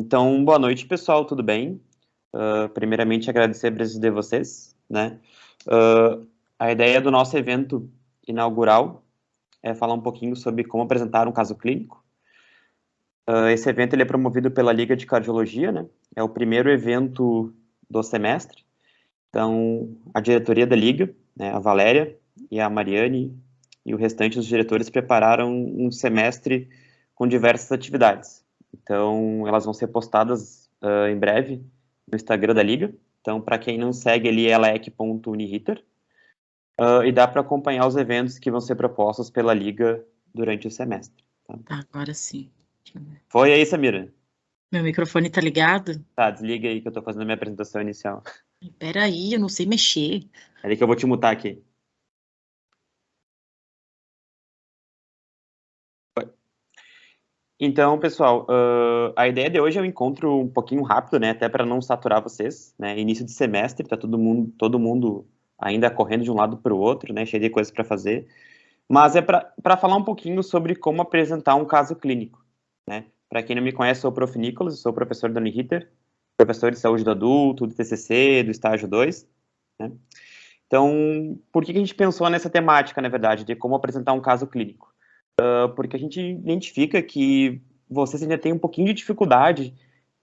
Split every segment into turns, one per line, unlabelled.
Então, boa noite, pessoal, tudo bem? Primeiramente, agradecer a presença de vocês, né? A ideia do nosso evento inaugural é falar um pouquinho sobre como apresentar um caso clínico. Esse evento ele é promovido pela Liga de Cardiologia, né? É o primeiro evento do semestre. Então, a diretoria da Liga, né, a Valéria e a Mariane e o restante dos diretores prepararam um semestre com diversas atividades. Então, elas vão ser postadas em breve no Instagram da Liga. Então, para quem não segue ali, ela é elec.uniriter. E dá para acompanhar os eventos que vão ser propostos pela Liga durante o semestre.
Tá, agora sim.
Foi aí, Samira?
Meu microfone tá ligado?
Tá, desliga aí que eu tô fazendo a minha apresentação inicial.
Peraí, eu não sei mexer.
É que eu vou te mutar aqui. Então, pessoal, a ideia de hoje é um encontro um pouquinho rápido, né, até para não saturar vocês, né, início de semestre, tá todo mundo ainda correndo de um lado para o outro, né, cheio de coisas para fazer, mas é para falar um pouquinho sobre como apresentar um caso clínico, né. Para quem não me conhece, sou o Prof. Nicolas, sou professor da Uniriter, professor de saúde do adulto, do TCC, do estágio 2, né. Então, por que a gente pensou nessa temática, na verdade, de como apresentar um caso clínico? Porque a gente identifica que vocês ainda têm um pouquinho de dificuldade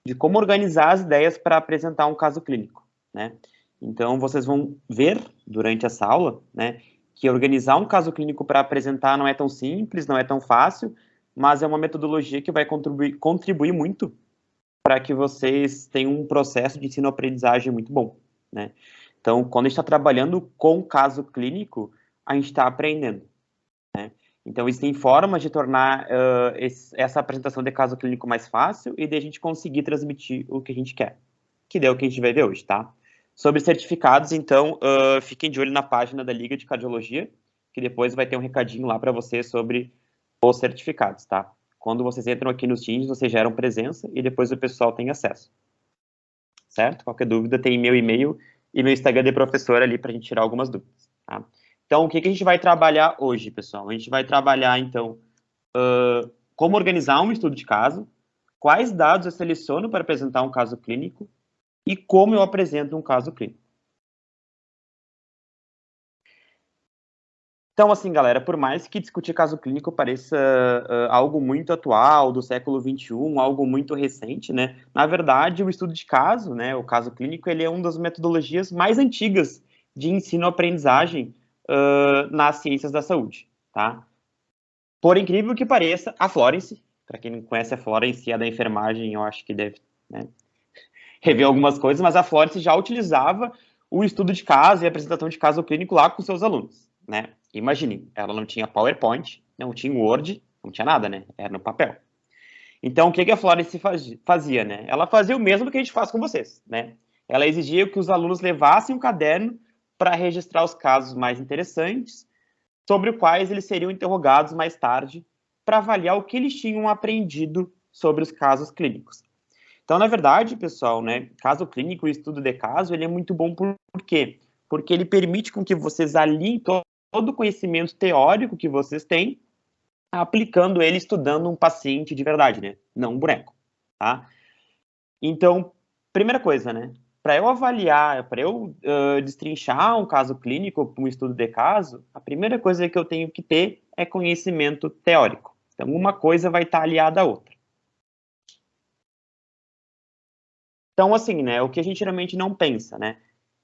de como organizar as ideias para apresentar um caso clínico, né? Então, vocês vão ver durante essa aula, né, que organizar um caso clínico para apresentar não é tão simples, não é tão fácil, mas é uma metodologia que vai contribuir muito para que vocês tenham um processo de ensino-aprendizagem muito bom, né? Então, quando a gente está trabalhando com caso clínico, a gente está aprendendo, né? Então, existem formas de tornar essa apresentação de caso clínico mais fácil e de a gente conseguir transmitir o que a gente quer, que é o que a gente vai ver hoje, tá? Sobre certificados, então, fiquem de olho na página da Liga de Cardiologia, que depois vai ter um recadinho lá para vocês sobre os certificados, tá? Quando vocês entram aqui nos Teams, vocês geram presença e depois o pessoal tem acesso, certo? Qualquer dúvida, tem meu e-mail e meu Instagram de professor ali para a gente tirar algumas dúvidas, tá? Então, o que a gente vai trabalhar hoje, pessoal? A gente vai trabalhar, então, como organizar um estudo de caso, quais dados eu seleciono para apresentar um caso clínico e como eu apresento um caso clínico. Então, assim, galera, por mais que discutir caso clínico pareça algo muito atual, do século XXI, algo muito recente, né? Na verdade, o estudo de caso, né, o caso clínico, ele é uma das metodologias mais antigas de ensino-aprendizagem nas ciências da saúde, tá? Por incrível que pareça, a Florence, para quem não conhece a Florence, é da enfermagem, eu acho que deve, né, rever algumas coisas, mas a Florence já utilizava o estudo de caso e a apresentação de caso clínico lá com seus alunos, né? Imagine, ela não tinha PowerPoint, não tinha Word, não tinha nada, né? Era no papel. Então, o que a Florence fazia, né? Ela fazia o mesmo que a gente faz com vocês, né? Ela exigia que os alunos levassem um caderno para registrar os casos mais interessantes, sobre os quais eles seriam interrogados mais tarde para avaliar o que eles tinham aprendido sobre os casos clínicos. Então, na verdade, pessoal, né, caso clínico, o estudo de caso, ele é muito bom por quê? Porque ele permite com que vocês alinhem todo o conhecimento teórico que vocês têm, aplicando ele estudando um paciente de verdade, né? Não um boneco, tá? Então, primeira coisa, né? Para eu avaliar, para eu destrinchar um caso clínico, um estudo de caso, a primeira coisa que eu tenho que ter é conhecimento teórico. Então, uma coisa vai estar aliada à outra. Então, assim, né, o que a gente geralmente não pensa, né,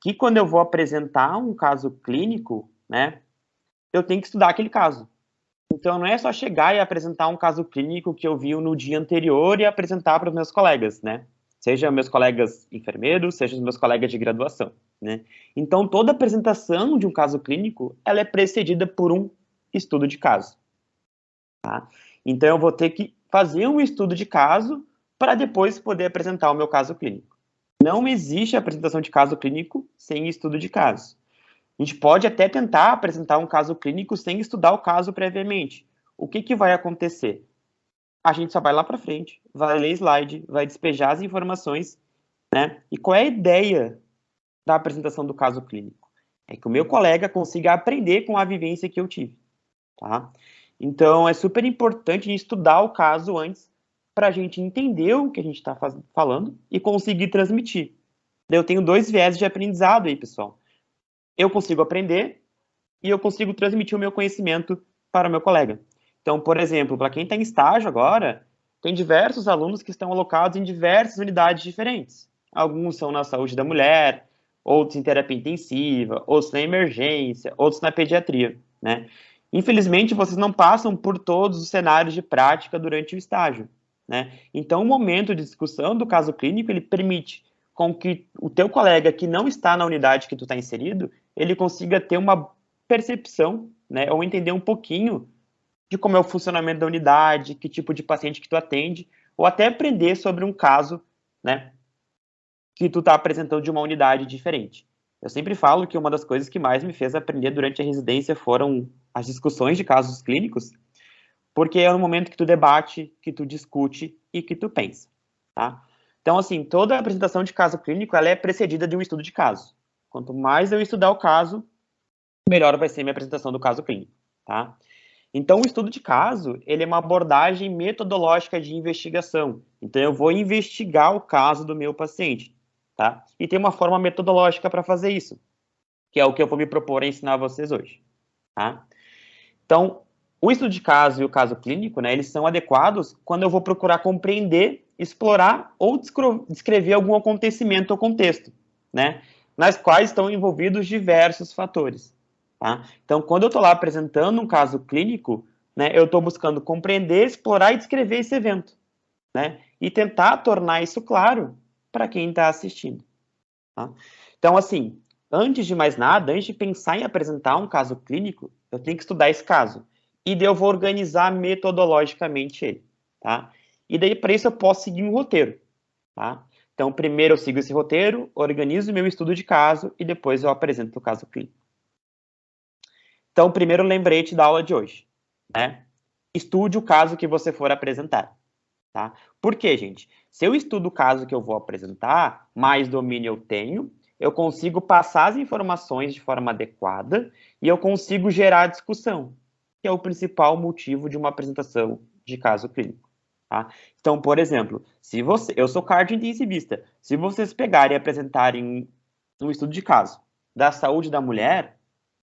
que quando eu vou apresentar um caso clínico, né, eu tenho que estudar aquele caso. Então, não é só chegar e apresentar um caso clínico que eu vi no dia anterior e apresentar para os meus colegas, né, seja meus colegas enfermeiros, seja os meus colegas de graduação, né. Então, toda apresentação de um caso clínico, ela é precedida por um estudo de caso, tá? Então, eu vou ter que fazer um estudo de caso para depois poder apresentar o meu caso clínico. Não existe apresentação de caso clínico sem estudo de caso. A gente pode até tentar apresentar um caso clínico sem estudar o caso previamente. O que vai acontecer? A gente só vai lá para frente, vai ler slide, vai despejar as informações, né? E qual é a ideia da apresentação do caso clínico? É que o meu colega consiga aprender com a vivência que eu tive, tá? Então, é super importante estudar o caso antes para a gente entender o que a gente está falando e conseguir transmitir. Eu tenho dois viés de aprendizado aí, pessoal. Eu consigo aprender e eu consigo transmitir o meu conhecimento para o meu colega. Então, por exemplo, para quem está em estágio agora, tem diversos alunos que estão alocados em diversas unidades diferentes. Alguns são na saúde da mulher, outros em terapia intensiva, outros na emergência, outros na pediatria, né? Infelizmente, vocês não passam por todos os cenários de prática durante o estágio, né? Então, o momento de discussão do caso clínico, ele permite com que o teu colega que não está na unidade que tu está inserido, ele consiga ter uma percepção, né, ou entender um pouquinho de como é o funcionamento da unidade, que tipo de paciente que tu atende, ou até aprender sobre um caso, né, que tu está apresentando de uma unidade diferente. Eu sempre falo que uma das coisas que mais me fez aprender durante a residência foram as discussões de casos clínicos, porque é no momento que tu debate, que tu discute e que tu pensa, tá? Então, assim, toda a apresentação de caso clínico, ela é precedida de um estudo de caso. Quanto mais eu estudar o caso, melhor vai ser minha apresentação do caso clínico, tá? Então, o estudo de caso, ele é uma abordagem metodológica de investigação. Então, eu vou investigar o caso do meu paciente, tá? E tem uma forma metodológica para fazer isso, que é o que eu vou me propor a ensinar a vocês hoje, tá? Então, o estudo de caso e o caso clínico, né, eles são adequados quando eu vou procurar compreender, explorar ou descrever algum acontecimento ou contexto, né, nas quais estão envolvidos diversos fatores, tá? Então, quando eu estou lá apresentando um caso clínico, né, eu estou buscando compreender, explorar e descrever esse evento, né, e tentar tornar isso claro para quem está assistindo, tá? Então, assim, antes de mais nada, antes de pensar em apresentar um caso clínico, eu tenho que estudar esse caso. E daí eu vou organizar metodologicamente ele, tá? E daí, para isso, eu posso seguir um roteiro, tá? Então, primeiro eu sigo esse roteiro, organizo o meu estudo de caso e depois eu apresento o caso clínico. Então, primeiro lembrete da aula de hoje, né? Estude o caso que você for apresentar, tá? Por quê, gente? Se eu estudo o caso que eu vou apresentar, mais domínio eu tenho, eu consigo passar as informações de forma adequada e eu consigo gerar discussão, que é o principal motivo de uma apresentação de caso clínico, tá? Então, por exemplo, eu sou cardio-intensivista, se vocês pegarem e apresentarem um estudo de caso da saúde da mulher,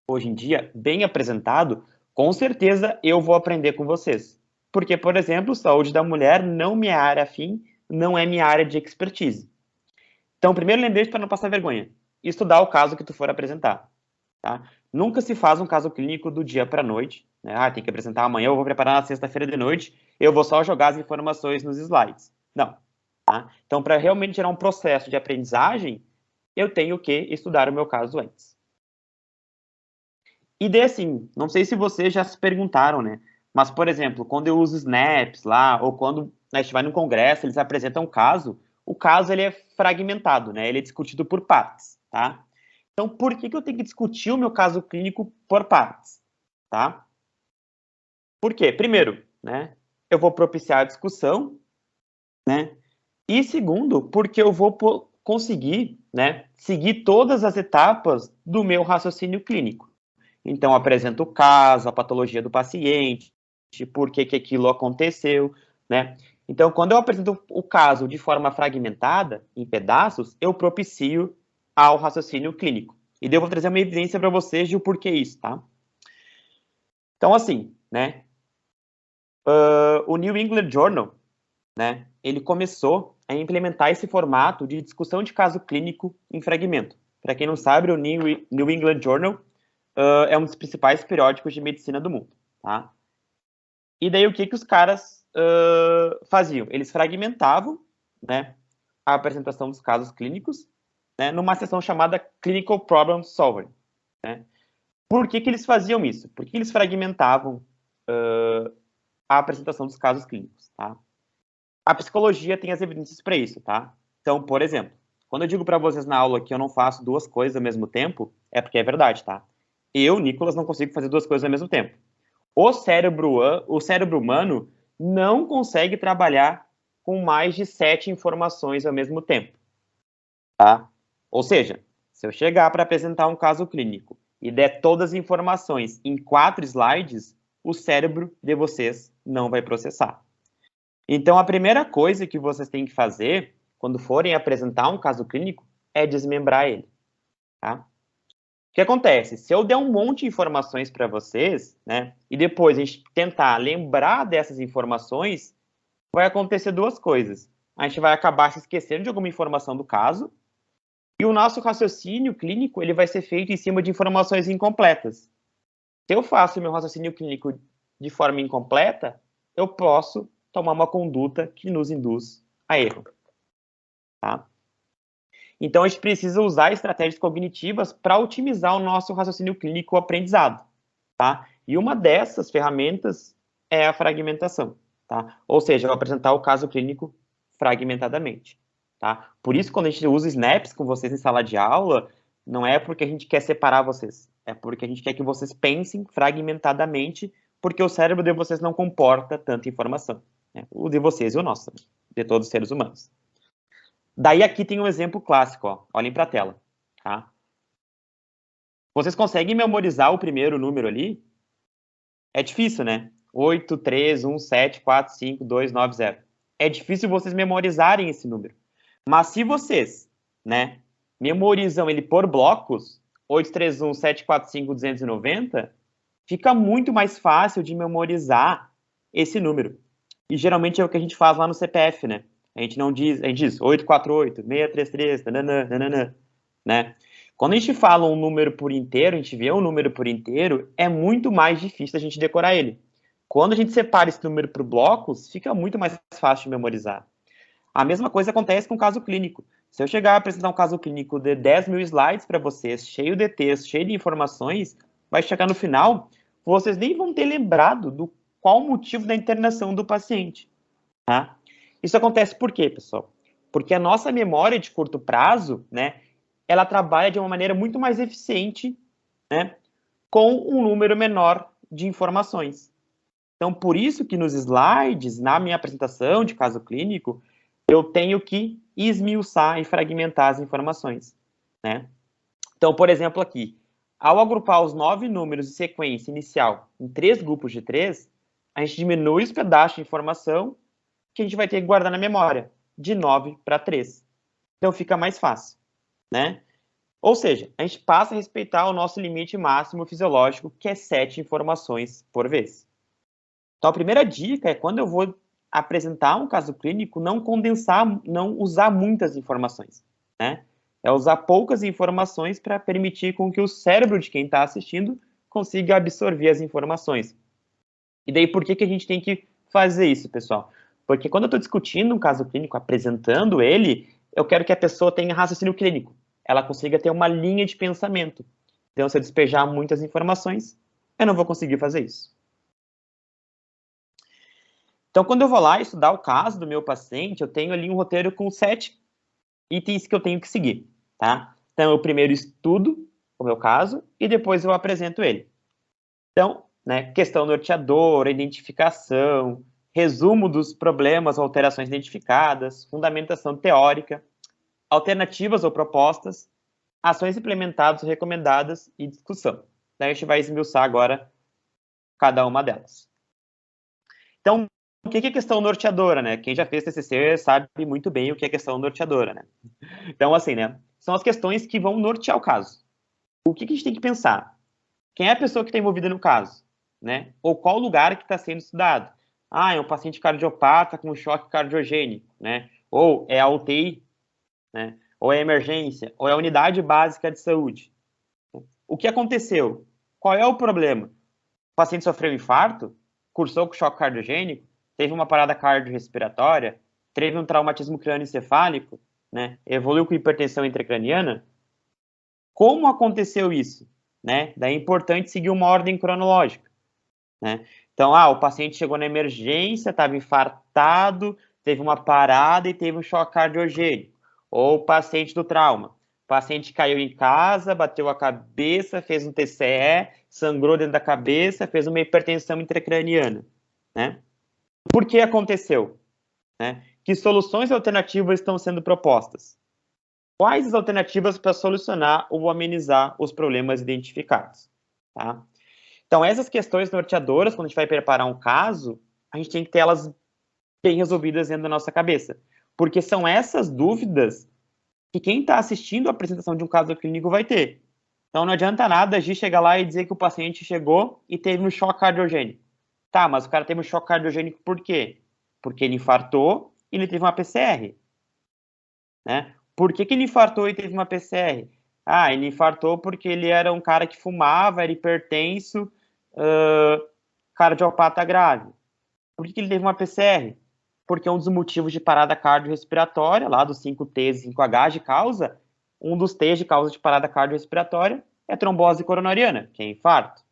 hoje em dia, bem apresentado, com certeza eu vou aprender com vocês. Porque, por exemplo, saúde da mulher não minha área afim, não é minha área de expertise. Então, primeiro lembrete para não passar vergonha. Estudar o caso que tu for apresentar, tá? Nunca se faz um caso clínico do dia para a noite, né? Ah, tem que apresentar amanhã, eu vou preparar na sexta-feira de noite, eu vou só jogar as informações nos slides. Não, tá? Então, para realmente gerar um processo de aprendizagem, eu tenho que estudar o meu caso antes. E daí, assim, não sei se vocês já se perguntaram, né? Mas, por exemplo, quando eu uso snaps lá, ou quando a gente vai num congresso, eles apresentam um caso, o caso ele é fragmentado, né? Ele é discutido por partes, tá? Então, por que eu tenho que discutir o meu caso clínico por partes, tá? Por quê? Primeiro, né? Eu vou propiciar a discussão, né? E segundo, porque eu vou conseguir, né, seguir todas as etapas do meu raciocínio clínico. Então, apresento o caso, a patologia do paciente, por que aquilo aconteceu, né? Então, quando eu apresento o caso de forma fragmentada, em pedaços, eu propicio ao raciocínio clínico. E daí eu vou trazer uma evidência para vocês de o porquê isso, tá? Então, assim, né? O New England Journal, né? Ele começou a implementar esse formato de discussão de caso clínico em fragmento. Para quem não sabe, o New England Journal é um dos principais periódicos de medicina do mundo, tá? E daí o que os caras faziam? Eles fragmentavam, né, a apresentação dos casos clínicos, né, numa seção chamada Clinical Problem Solving, né? Por que eles faziam isso? Por que eles fragmentavam a apresentação dos casos clínicos, tá? A psicologia tem as evidências para isso, tá? Então, por exemplo, quando eu digo para vocês na aula que eu não faço duas coisas ao mesmo tempo, é porque é verdade, tá? Eu, Nicolas, não consigo fazer duas coisas ao mesmo tempo. O cérebro humano não consegue trabalhar com mais de 7 informações ao mesmo tempo, tá? Ou seja, se eu chegar para apresentar um caso clínico e der todas as informações em 4 slides, o cérebro de vocês não vai processar. Então, a primeira coisa que vocês têm que fazer, quando forem apresentar um caso clínico, é desmembrar ele, tá? O que acontece? Se eu der um monte de informações para vocês, né, e depois a gente tentar lembrar dessas informações, vai acontecer duas coisas. A gente vai acabar se esquecendo de alguma informação do caso, e o nosso raciocínio clínico ele vai ser feito em cima de informações incompletas. Se eu faço meu raciocínio clínico de forma incompleta, eu posso tomar uma conduta que nos induz a erro. Tá? Então, a gente precisa usar estratégias cognitivas para otimizar o nosso raciocínio clínico aprendizado. Tá? E uma dessas ferramentas é a fragmentação. Tá? Ou seja, eu vou apresentar o caso clínico fragmentadamente. Tá? Por isso, quando a gente usa snaps com vocês em sala de aula, não é porque a gente quer separar vocês, é porque a gente quer que vocês pensem fragmentadamente, porque o cérebro de vocês não comporta tanta informação. Né? O de vocês e o nosso, de todos os seres humanos. Daí aqui tem um exemplo clássico, ó. Olhem para a tela. Tá? Vocês conseguem memorizar o primeiro número ali? É difícil, né? 8, 3, 1, 7, 4, 5, 2, 9, 0. É difícil vocês memorizarem esse número. Mas se vocês, né, memorizam ele por blocos, 8, 3, 1, 7, 4, 5, 290, fica muito mais fácil de memorizar esse número. E geralmente é o que a gente faz lá no CPF, né? A gente não diz, a gente diz 848, 633, nananã, né? Quando a gente fala um número por inteiro, a gente vê um número por inteiro, é muito mais difícil a gente decorar ele. Quando a gente separa esse número por blocos, fica muito mais fácil de memorizar. A mesma coisa acontece com o caso clínico. Se eu chegar a apresentar um caso clínico de 10 mil slides para vocês, cheio de texto, cheio de informações, vai chegar no final, vocês nem vão ter lembrado do qual o motivo da internação do paciente. Tá? Isso acontece por quê, pessoal? Porque a nossa memória de curto prazo, né, ela trabalha de uma maneira muito mais eficiente, né, com um número menor de informações. Então, por isso que nos slides, na minha apresentação de caso clínico, eu tenho que esmiuçar e fragmentar as informações, né? Então, por exemplo, aqui, ao agrupar os 9 números de sequência inicial em 3 grupos de 3, a gente diminui os pedaços de informação que a gente vai ter que guardar na memória, de 9 para 3. Então, fica mais fácil, né? Ou seja, a gente passa a respeitar o nosso limite máximo fisiológico, que é 7 informações por vez. Então, a primeira dica é quando eu vou apresentar um caso clínico, não condensar, não usar muitas informações, né? É usar poucas informações para permitir com que o cérebro de quem está assistindo consiga absorver as informações. E daí, por que a gente tem que fazer isso, pessoal? Porque quando eu estou discutindo um caso clínico, apresentando ele, eu quero que a pessoa tenha raciocínio clínico. Ela consiga ter uma linha de pensamento. Então, se eu despejar muitas informações, eu não vou conseguir fazer isso. Então, quando eu vou lá estudar o caso do meu paciente, eu tenho ali um roteiro com 7 itens que eu tenho que seguir, tá? Então, eu primeiro estudo o meu caso e depois eu apresento ele. Então, né, questão norteadora, identificação, resumo dos problemas ou alterações identificadas, fundamentação teórica, alternativas ou propostas, ações implementadas ou recomendadas e discussão. Daí a gente vai esmiuçar agora cada uma delas. Então, o que é questão norteadora, né? Quem já fez TCC sabe muito bem o que é questão norteadora, né? Então, assim, né? São as questões que vão nortear o caso. O que a gente tem que pensar? Quem é a pessoa que está envolvida no caso? Né? Ou qual lugar que está sendo estudado? Ah, é um paciente cardiopata com choque cardiogênico, né? Ou é a UTI, né? Ou é a emergência, ou é a unidade básica de saúde. O que aconteceu? Qual é o problema? O paciente sofreu um infarto, cursou com choque cardiogênico, teve uma parada cardiorrespiratória, teve um traumatismo crânioencefálico, né? Evoluiu com hipertensão intracraniana. Como aconteceu isso? Né? Daí é importante seguir uma ordem cronológica. Né? Então, o paciente chegou na emergência, estava infartado, teve uma parada e teve um choque cardiogênico. Ou o paciente do trauma. O paciente caiu em casa, bateu a cabeça, fez um TCE, sangrou dentro da cabeça, fez uma hipertensão intracraniana. Né? Por que aconteceu? Né? Que soluções alternativas estão sendo propostas? Quais as alternativas para solucionar ou amenizar os problemas identificados? Tá? Então, essas questões norteadoras, quando a gente vai preparar um caso, a gente tem que ter elas bem resolvidas dentro da nossa cabeça. Porque são essas dúvidas que quem está assistindo a apresentação de um caso clínico vai ter. Então não adianta nada a gente chegar lá e dizer que o paciente chegou e teve um choque cardiogênico. Tá, mas o cara teve um choque cardiogênico por quê? Porque ele infartou e ele teve uma PCR. Né? Por que ele infartou e teve uma PCR? Ah, ele infartou porque ele era um cara que fumava, era hipertenso, cardiopata grave. Por que ele teve uma PCR? Porque um dos motivos de parada cardiorrespiratória, lá dos 5T e 5H de causa, um dos T de causa de parada cardiorrespiratória é trombose coronariana, que é infarto.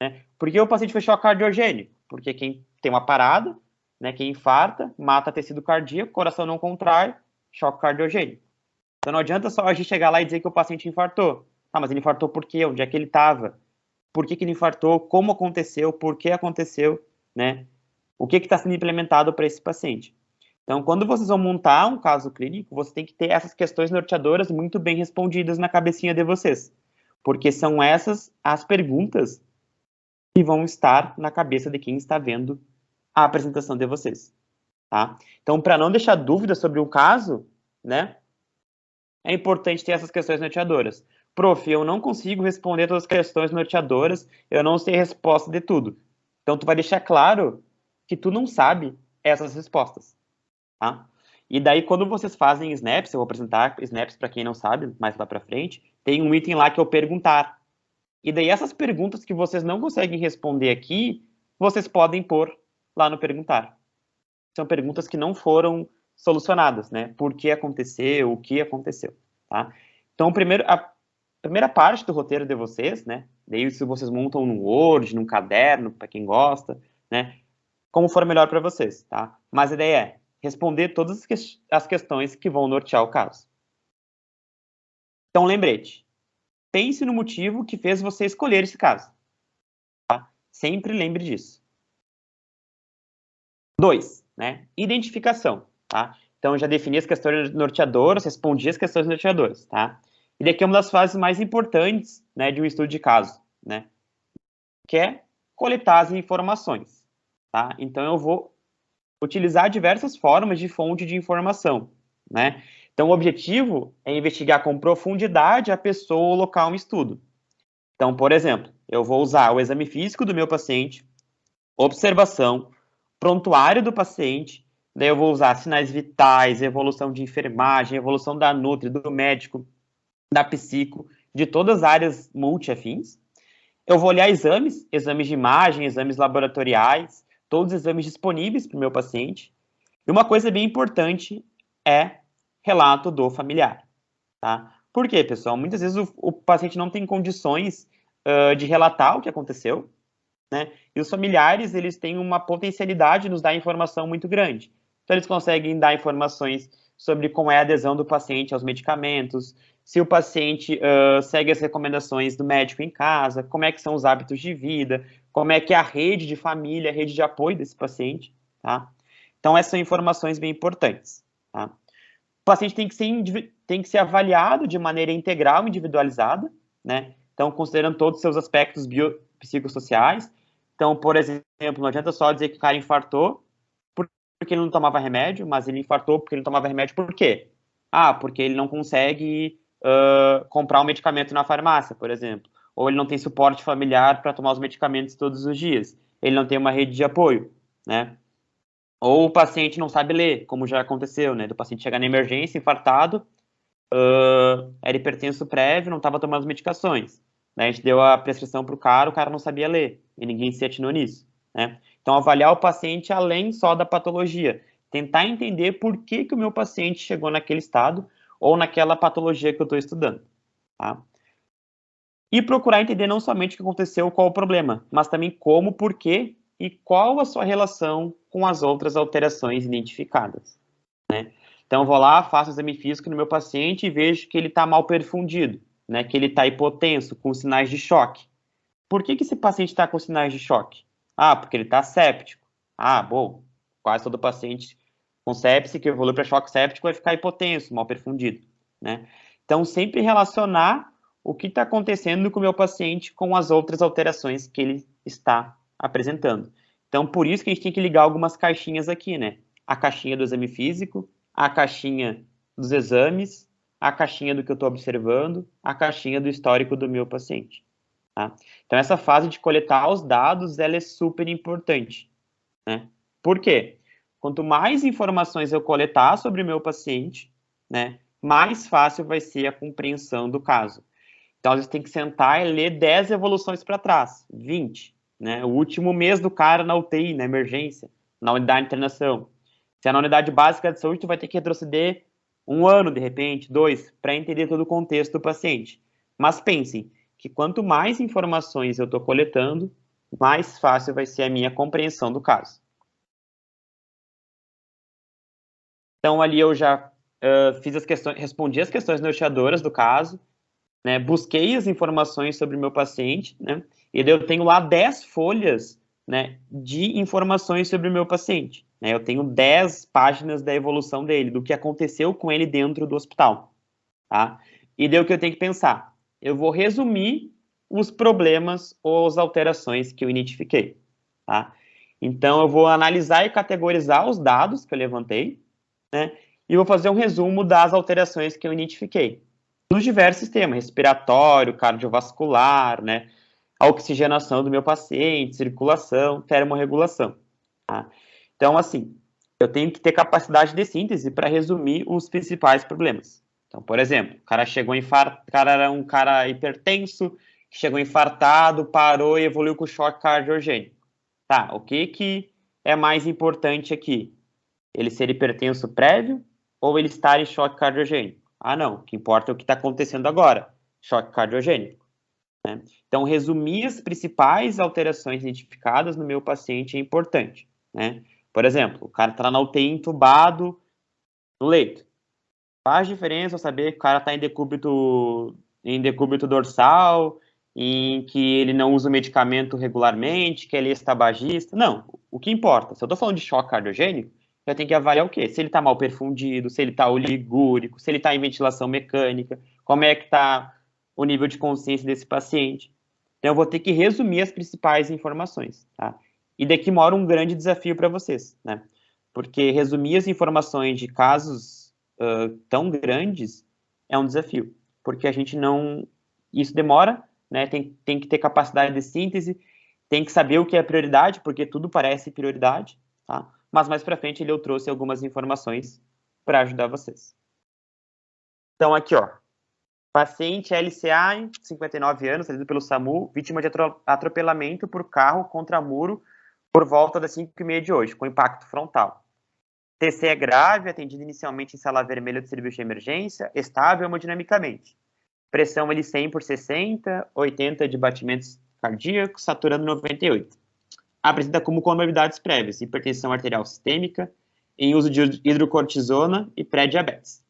Né? Por que o paciente foi choque cardiogênico? Porque quem tem uma parada, né, quem infarta, mata tecido cardíaco, coração não contrai, choque cardiogênico. Então não adianta só a gente chegar lá e dizer que o paciente infartou. Ah, mas ele infartou por quê? Onde é que ele estava? Por que ele infartou? Como aconteceu? Por que aconteceu? Né? O que está sendo implementado para esse paciente? Então, quando vocês vão montar um caso clínico, você tem que ter essas questões norteadoras muito bem respondidas na cabecinha de vocês. Porque são essas as perguntas que vão estar na cabeça de quem está vendo a apresentação de vocês. Tá? Então, para não deixar dúvidas sobre um caso, né, é importante ter essas questões norteadoras. Prof, eu não consigo responder todas as questões norteadoras, eu não sei a resposta de tudo. Então, tu vai deixar claro que tu não sabe essas respostas. Tá? E daí, quando vocês fazem snaps, eu vou apresentar snaps para quem não sabe, mais lá para frente, tem um item lá que é o perguntar. E daí, essas perguntas que vocês não conseguem responder aqui, vocês podem pôr lá no perguntar. São perguntas que não foram solucionadas, né? Por que aconteceu, o que aconteceu, tá? Então, a primeira parte do roteiro de vocês, né? Daí, se vocês montam no Word, num caderno, para quem gosta, né? Como for melhor para vocês, tá? Mas a ideia é responder todas as questões que vão nortear o caso. Então, lembrete. Pense no motivo que fez você escolher esse caso. Tá? Sempre lembre disso. 2, né? Identificação, tá? Então, eu já defini as questões norteadoras, respondi as questões norteadoras, tá? E daqui é uma das fases mais importantes, né, de um estudo de caso, né? Que é coletar as informações, tá? Então, eu vou utilizar diversas formas de fonte de informação, né? Então, o objetivo é investigar com profundidade a pessoa ou local em estudo. Então, por exemplo, eu vou usar o exame físico do meu paciente, observação, prontuário do paciente, daí eu vou usar sinais vitais, evolução de enfermagem, evolução da nutri, do médico, da psico, de todas as áreas multiafins. Eu vou olhar exames de imagem, exames laboratoriais, todos os exames disponíveis para o meu paciente. E uma coisa bem importante é relato do familiar, tá? Por quê, pessoal? Muitas vezes o paciente não tem condições de relatar o que aconteceu, né? E os familiares, eles têm uma potencialidade de nos dar informação muito grande. Então, eles conseguem dar informações sobre como é a adesão do paciente aos medicamentos, se o paciente segue as recomendações do médico em casa, como é que são os hábitos de vida, como é que é a rede de família, a rede de apoio desse paciente, tá? Então, essas são informações bem importantes, tá? O paciente tem que ser avaliado de maneira integral, individualizada, né? Então, considerando todos os seus aspectos biopsicossociais. Então, por exemplo, não adianta só dizer que o cara infartou porque ele não tomava remédio, mas ele infartou porque ele não tomava remédio por quê? Ah, porque ele não consegue comprar um medicamento na farmácia, por exemplo. Ou ele não tem suporte familiar para tomar os medicamentos todos os dias. Ele não tem uma rede de apoio, né? Ou o paciente não sabe ler, como já aconteceu, né? Do paciente chegar na emergência, infartado, era hipertenso prévio, não estava tomando as medicações. Né? A gente deu a prescrição para o cara não sabia ler, e ninguém se atinou nisso. Né? Então, avaliar o paciente além só da patologia. Tentar entender por que o meu paciente chegou naquele estado ou naquela patologia que eu estou estudando. Tá? E procurar entender não somente o que aconteceu, qual o problema, mas também como, por quê e qual a sua relação com as outras alterações identificadas. Né? Então, eu vou lá, faço o exame físico no meu paciente e vejo que ele está mal perfundido, né? Que ele está hipotenso, com sinais de choque. Por que esse paciente está com sinais de choque? Ah, porque ele está séptico. Ah, bom, quase todo paciente com sepse que evolui para choque séptico vai ficar hipotenso, mal perfundido, né? Então, sempre relacionar o que está acontecendo com o meu paciente com as outras alterações que ele está apresentando. Então, por isso que a gente tem que ligar algumas caixinhas aqui, né? A caixinha do exame físico, a caixinha dos exames, a caixinha do que eu estou observando, a caixinha do histórico do meu paciente. Tá? Então, essa fase de coletar os dados, ela é super importante, né? Por quê? Quanto mais informações eu coletar sobre o meu paciente, né, mais fácil vai ser a compreensão do caso. Então, às vezes tem que sentar e ler 10 evoluções para trás, 20, né? O último mês do cara na UTI, na emergência, na unidade de internação. Se é na unidade básica de saúde, tu vai ter que retroceder 1 ano, de repente, 2, para entender todo o contexto do paciente. Mas pensem que quanto mais informações eu estou coletando, mais fácil vai ser a minha compreensão do caso. Então, ali eu já fiz as questões, respondi as questões norteadoras do caso, né, busquei as informações sobre o meu paciente, né, e daí eu tenho lá 10 folhas, né, de informações sobre o meu paciente. Né, eu tenho 10 páginas da evolução dele, do que aconteceu com ele dentro do hospital. Tá? E daí o que eu tenho que pensar? Eu vou resumir os problemas ou as alterações que eu identifiquei. Tá? Então, eu vou analisar e categorizar os dados que eu levantei, né, e vou fazer um resumo das alterações que eu identifiquei nos diversos sistemas, respiratório, cardiovascular, né, a oxigenação do meu paciente, circulação, termorregulação. Tá? Então, assim, eu tenho que ter capacidade de síntese para resumir os principais problemas. Então, por exemplo, o cara chegou infartado, o cara era um cara hipertenso, chegou infartado, parou e evoluiu com choque cardiogênico. Tá, o que é mais importante aqui? Ele ser hipertenso prévio ou ele estar em choque cardiogênico? Ah, não, o que importa é o que está acontecendo agora, choque cardiogênico. Né? Então, resumir as principais alterações identificadas no meu paciente é importante. Né? Por exemplo, o cara está na UTI entubado no leito. Faz diferença saber que o cara está em decúbito dorsal, em que ele não usa o medicamento regularmente, que ele é estabagista. Não, o que importa, se eu estou falando de choque cardiogênico, eu tenho que avaliar o quê? Se ele está mal perfundido, se ele está oligúrico, se ele está em ventilação mecânica, como é que está o nível de consciência desse paciente. Então, eu vou ter que resumir as principais informações, tá? E daqui mora um grande desafio para vocês, né? Porque resumir as informações de casos tão grandes é um desafio, porque a gente não... Isso demora, né? Tem que ter capacidade de síntese, tem que saber o que é prioridade, porque tudo parece prioridade, tá? Mas mais para frente eu trouxe algumas informações para ajudar vocês. Então, aqui, ó. Paciente LCA, 59 anos, atendido pelo SAMU, vítima de atropelamento por carro contra muro por volta das 5h30 de hoje, com impacto frontal. TC é grave, atendido inicialmente em sala vermelha do serviço de emergência, estável hemodinamicamente. Pressão ele 100 por 60, 80 de batimentos cardíacos, saturando 98. Apresenta como comorbidades prévias, hipertensão arterial sistêmica, em uso de hidrocortisona e pré-diabetes.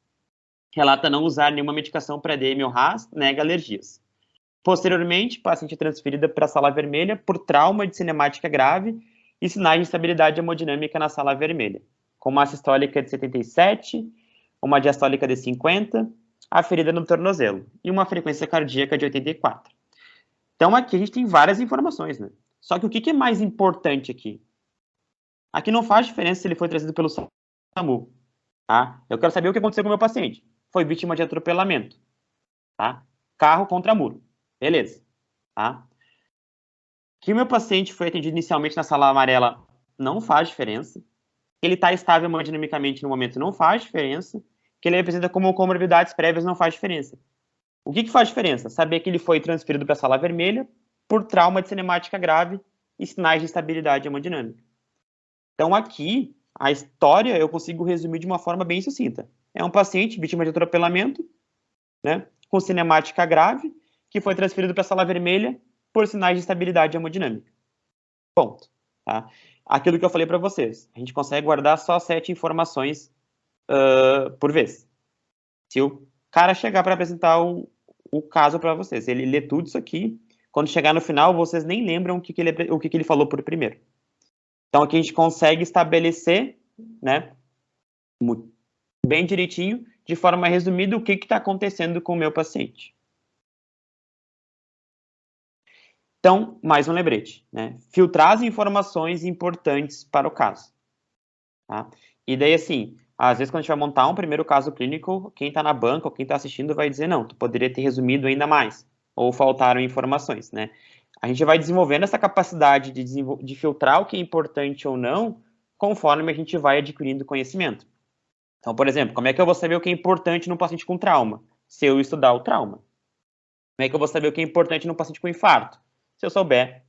Relata não usar nenhuma medicação pré-DM ou RAS, nega alergias. Posteriormente, paciente transferida para a sala vermelha por trauma de cinemática grave e sinais de instabilidade hemodinâmica na sala vermelha, com uma sistólica de 77, uma diastólica de 50, a ferida no tornozelo e uma frequência cardíaca de 84. Então, aqui a gente tem várias informações, né? Só que o que é mais importante aqui? Aqui não faz diferença se ele foi trazido pelo SAMU, tá? Eu quero saber o que aconteceu com o meu paciente. Foi vítima de atropelamento, tá? Carro contra muro. Beleza, tá? Que o meu paciente foi atendido inicialmente na sala amarela não faz diferença. Que ele está estável hemodinamicamente no momento não faz diferença. Que ele apresenta como comorbidades prévias não faz diferença. O que faz diferença? Saber que ele foi transferido para a sala vermelha por trauma de cinemática grave e sinais de instabilidade hemodinâmica. Então, aqui, a história eu consigo resumir de uma forma bem sucinta. É um paciente vítima de atropelamento, né, com cinemática grave, que foi transferido para a sala vermelha por sinais de instabilidade hemodinâmica. Ponto. Tá? Aquilo que eu falei para vocês, a gente consegue guardar só 7 informações por vez. Se o cara chegar para apresentar o caso para vocês, ele lê tudo isso aqui, quando chegar no final, vocês nem lembram o que ele falou por primeiro. Então, aqui a gente consegue estabelecer, né, bem direitinho, de forma resumida, o que está acontecendo com o meu paciente. Então, mais um lembrete, né? Filtrar as informações importantes para o caso. Tá? E daí, assim, às vezes quando a gente vai montar um primeiro caso clínico, quem está na banca ou quem está assistindo vai dizer, não, tu poderia ter resumido ainda mais, ou faltaram informações, né? A gente vai desenvolvendo essa capacidade de filtrar o que é importante ou não, conforme a gente vai adquirindo conhecimento. Então, por exemplo, como é que eu vou saber o que é importante num paciente com trauma? Se eu estudar o trauma. Como é que eu vou saber o que é importante num paciente com infarto? Se eu souber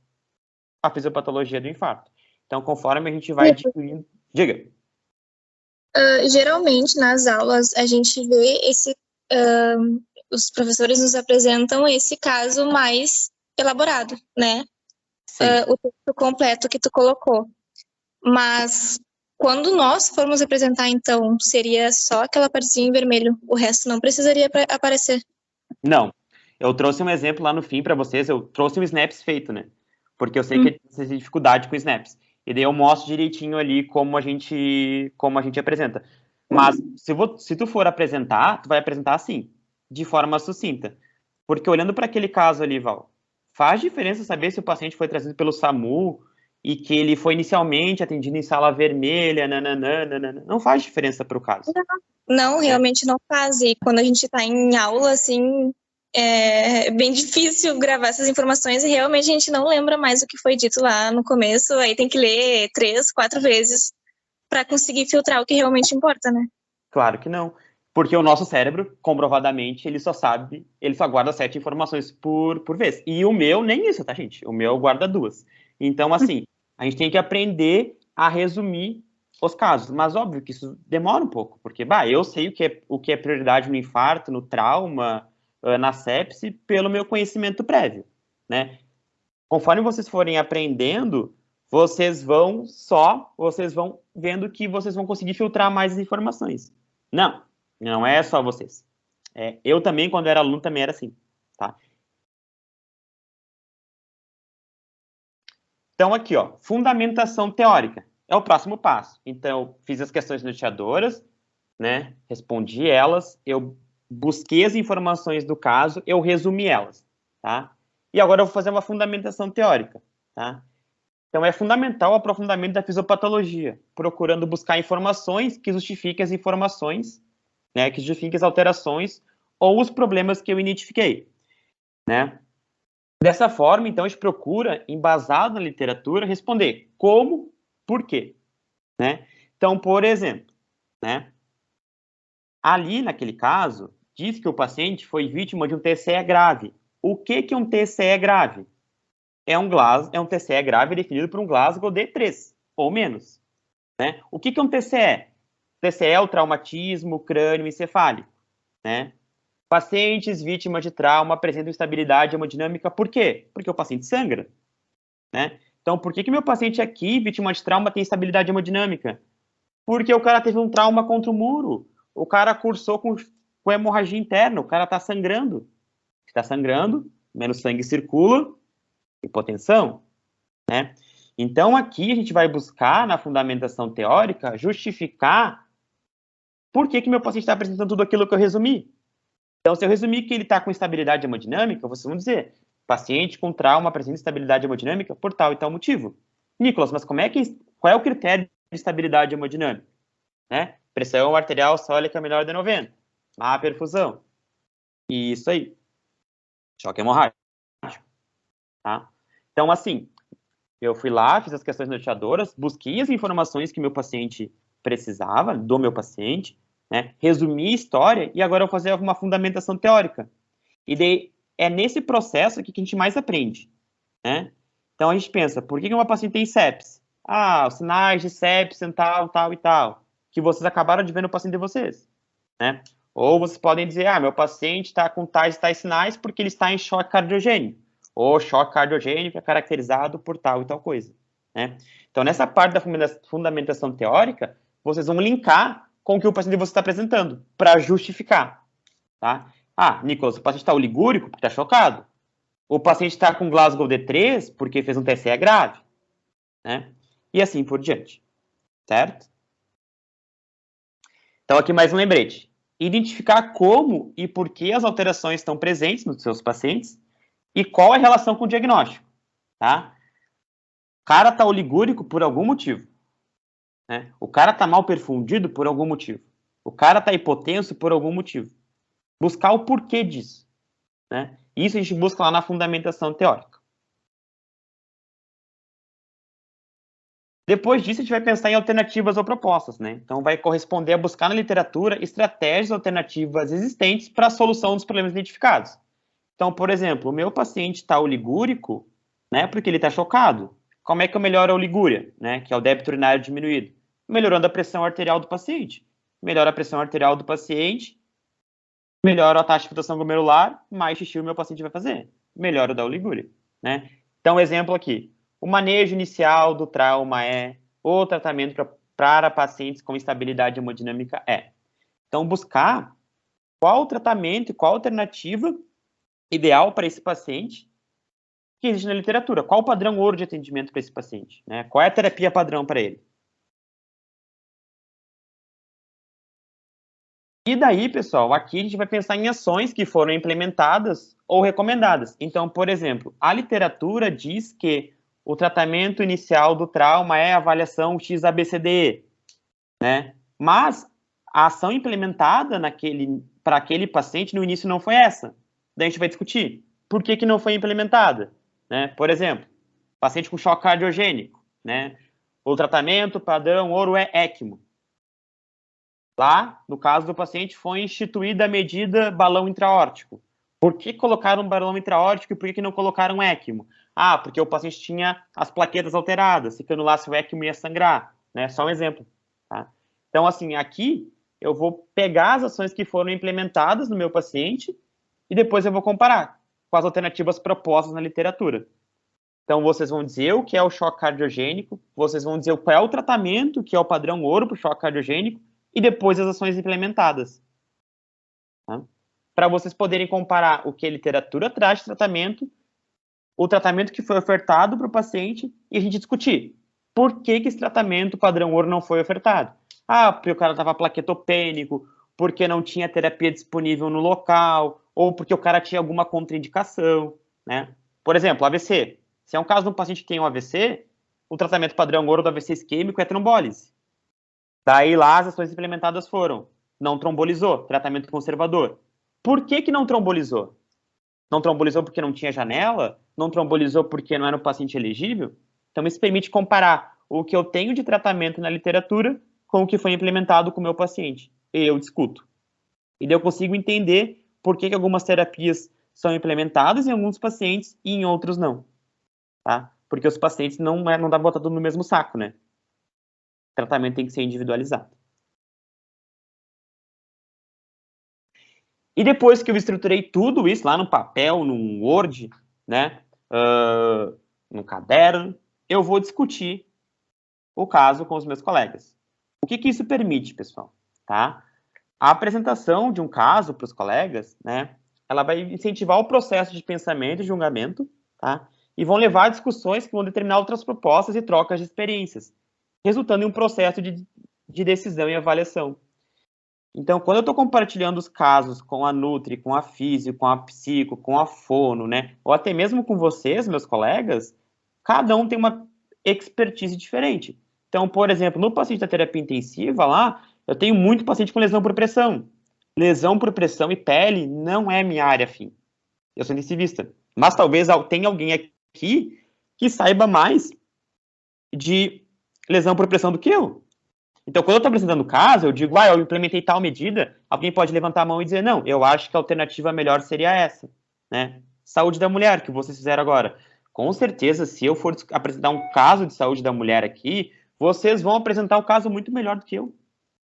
a fisiopatologia do infarto. Então, conforme a gente vai adquirindo... Diga.
Geralmente, nas aulas, a gente vê os professores nos apresentam esse caso mais elaborado, né? O texto completo que tu colocou. Mas, quando nós formos apresentar, então, seria só aquela partezinha em vermelho, o resto não precisaria aparecer?
Não. Eu trouxe um exemplo lá no fim para vocês, eu trouxe um snaps feito, né? Porque eu sei que vocês têm dificuldade com snaps. E daí eu mostro direitinho ali como a gente apresenta. Mas se tu for apresentar, tu vai apresentar assim, de forma sucinta. Porque olhando para aquele caso ali, Val, faz diferença saber se o paciente foi trazido pelo SAMU e que ele foi inicialmente atendido em sala vermelha, nananana. Não faz diferença para o caso.
Não, realmente não faz. E quando a gente está em aula, assim, é bem difícil gravar essas informações e realmente a gente não lembra mais o que foi dito lá no começo. Aí tem que ler 3, 4 vezes para conseguir filtrar o que realmente importa, né?
Claro que não. Porque o nosso cérebro, comprovadamente, ele só guarda 7 informações por vez. E o meu, nem isso, tá, gente? O meu guarda 2. Então, assim, a gente tem que aprender a resumir os casos. Mas, óbvio que isso demora um pouco, porque, eu sei o que é prioridade no infarto, no trauma, na sepse, pelo meu conhecimento prévio, né? Conforme vocês forem aprendendo, vocês vão vendo que vocês vão conseguir filtrar mais as informações. Não é só vocês. Eu também, quando era aluno, também era assim, tá? Então, aqui, ó, fundamentação teórica. É o próximo passo. Então, eu fiz as questões norteadoras, né? Respondi elas, eu busquei as informações do caso, eu resumi elas, tá? E agora eu vou fazer uma fundamentação teórica, tá? Então, é fundamental o aprofundamento da fisiopatologia, procurando buscar informações que justifiquem as informações, né, que justifiquem as alterações ou os problemas que eu identifiquei, né? Dessa forma, então, a gente procura, embasado na literatura, responder como, por quê, né? Então, por exemplo, né, ali naquele caso, diz que o paciente foi vítima de um TCE grave. O que é um TCE grave? É um TCE grave definido por um Glasgow D3, ou menos. Né? O que é um TCE? TCE é o traumatismo crânioencefálico. Né? Pacientes vítimas de trauma apresentam instabilidade hemodinâmica, por quê? Porque o paciente sangra. Né? Então, por que meu paciente aqui, vítima de trauma, tem instabilidade hemodinâmica? Porque o cara teve um trauma contra o muro. O cara cursou com hemorragia interna, o cara está sangrando. Está sangrando, menos sangue circula, hipotensão, né? Então, aqui a gente vai buscar, na fundamentação teórica, justificar por que meu paciente está apresentando tudo aquilo que eu resumi. Então, se eu resumir que ele está com instabilidade hemodinâmica, vocês vão dizer, paciente com trauma apresenta instabilidade hemodinâmica por tal e tal motivo. Nicolas, mas qual é o critério de estabilidade hemodinâmica? Né? Pressão arterial sistólica menor de 90, má perfusão. Isso aí. Choque hemorrágico. Tá? Então, assim, eu fui lá, fiz as questões norteadoras, busquei as informações que meu paciente precisava, do meu paciente, né? Resumi a história e agora eu vou fazer uma fundamentação teórica. E daí é nesse processo que a gente mais aprende, né? Então a gente pensa, por que uma paciente tem sepsis? Os sinais de sepsis, tal e tal, que vocês acabaram de ver no paciente de vocês, né? Ou vocês podem dizer, meu paciente está com tais e tais sinais porque ele está em choque cardiogênico. Ou choque cardiogênico é caracterizado por tal e tal coisa, né? Então, nessa parte da fundamentação teórica, vocês vão linkar com o que o paciente de vocês está apresentando, para justificar, tá? Nicolas, o paciente está oligúrico porque está chocado. O paciente está com Glasgow D3 porque fez um TCE grave, né? E assim por diante, certo? Então, aqui mais um lembrete. Identificar como e por que as alterações estão presentes nos seus pacientes e qual a relação com o diagnóstico. tá? O cara tá oligúrico por algum motivo, né? O cara tá mal perfundido por algum motivo. O cara tá hipotenso por algum motivo. Buscar o porquê disso, né? Isso a gente busca lá na fundamentação teórica. Depois disso, a gente vai pensar em alternativas ou propostas, né? Então, vai corresponder a buscar na literatura estratégias alternativas existentes para a solução dos problemas identificados. Então, por exemplo, o meu paciente está oligúrico, né, porque ele está chocado. Como é que eu melhoro a oligúria, né, que é o débito urinário diminuído? Melhorando a pressão arterial do paciente. Melhora a pressão arterial do paciente, melhora a taxa de filtração glomerular, mais xixi o meu paciente vai fazer. Melhora o da oligúria, né? Então, exemplo aqui. O manejo inicial do trauma é, o tratamento para pacientes com instabilidade hemodinâmica é. Então, buscar qual o tratamento e qual a alternativa ideal para esse paciente que existe na literatura. Qual o padrão ouro de atendimento para esse paciente, né? Qual é a terapia padrão para ele? E daí, pessoal, aqui a gente vai pensar em ações que foram implementadas ou recomendadas. Então, por exemplo, a literatura diz que o tratamento inicial do trauma é a avaliação XABCDE, né? Mas a ação implementada para aquele paciente no início não foi essa. Daí a gente vai discutir por que não foi implementada, né? Por exemplo, paciente com choque cardiogênico, né? O tratamento padrão ouro é ECMO. Lá, no caso do paciente, foi instituída a medida balão intraórtico. Por que colocaram um balão intraórtico e por que não colocaram ECMO? Ah, porque o paciente tinha as plaquetas alteradas, se canulasse o ECMO ia sangrar, né? Só um exemplo, tá? Então, assim, aqui eu vou pegar as ações que foram implementadas no meu paciente e depois eu vou comparar com as alternativas propostas na literatura. Então, vocês vão dizer o que é o choque cardiogênico, vocês vão dizer qual é o tratamento, que é o padrão ouro para o choque cardiogênico, e depois as ações implementadas. Tá? Para vocês poderem comparar o que a literatura traz de tratamento, o tratamento que foi ofertado para o paciente, e a gente discutir por que esse tratamento padrão ouro não foi ofertado. Ah, porque o cara estava plaquetopênico, porque não tinha terapia disponível no local, ou porque o cara tinha alguma contraindicação, né? Por exemplo, AVC. Se é um caso de um paciente que tem um AVC, o tratamento padrão ouro do AVC isquêmico é trombólise. Daí lá as ações implementadas foram, não trombolizou, tratamento conservador. Por que não trombolizou? Não trombolizou porque não tinha janela? Não trombolizou porque não era um paciente elegível? Então isso permite comparar o que eu tenho de tratamento na literatura com o que foi implementado com o meu paciente. E eu discuto. E daí eu consigo entender por que algumas terapias são implementadas em alguns pacientes e em outros não. Tá? Porque os pacientes não dá botar tudo no mesmo saco, né? O tratamento tem que ser individualizado. E depois que eu estruturei tudo isso lá no papel, num Word, né, no caderno, eu vou discutir o caso com os meus colegas. O que isso permite, pessoal? Tá? A apresentação de um caso para os colegas, né, ela vai incentivar o processo de pensamento e julgamento, tá? E vão levar a discussões que vão determinar outras propostas e trocas de experiências, resultando em um processo de decisão e avaliação. Então, quando eu estou compartilhando os casos com a Nutri, com a Físio, com a Psico, com a Fono, né, ou até mesmo com vocês, meus colegas, cada um tem uma expertise diferente. Então, por exemplo, no paciente da terapia intensiva lá, eu tenho muito paciente com lesão por pressão. Lesão por pressão e pele não é minha área fim. Eu sou intensivista. Mas talvez tenha alguém aqui que saiba mais de lesão por pressão do que eu. Então, quando eu estou apresentando o caso, eu digo, eu implementei tal medida, alguém pode levantar a mão e dizer, não, eu acho que a alternativa melhor seria essa, né? Saúde da mulher, que vocês fizeram agora. Com certeza, se eu for apresentar um caso de saúde da mulher aqui, vocês vão apresentar um caso muito melhor do que eu.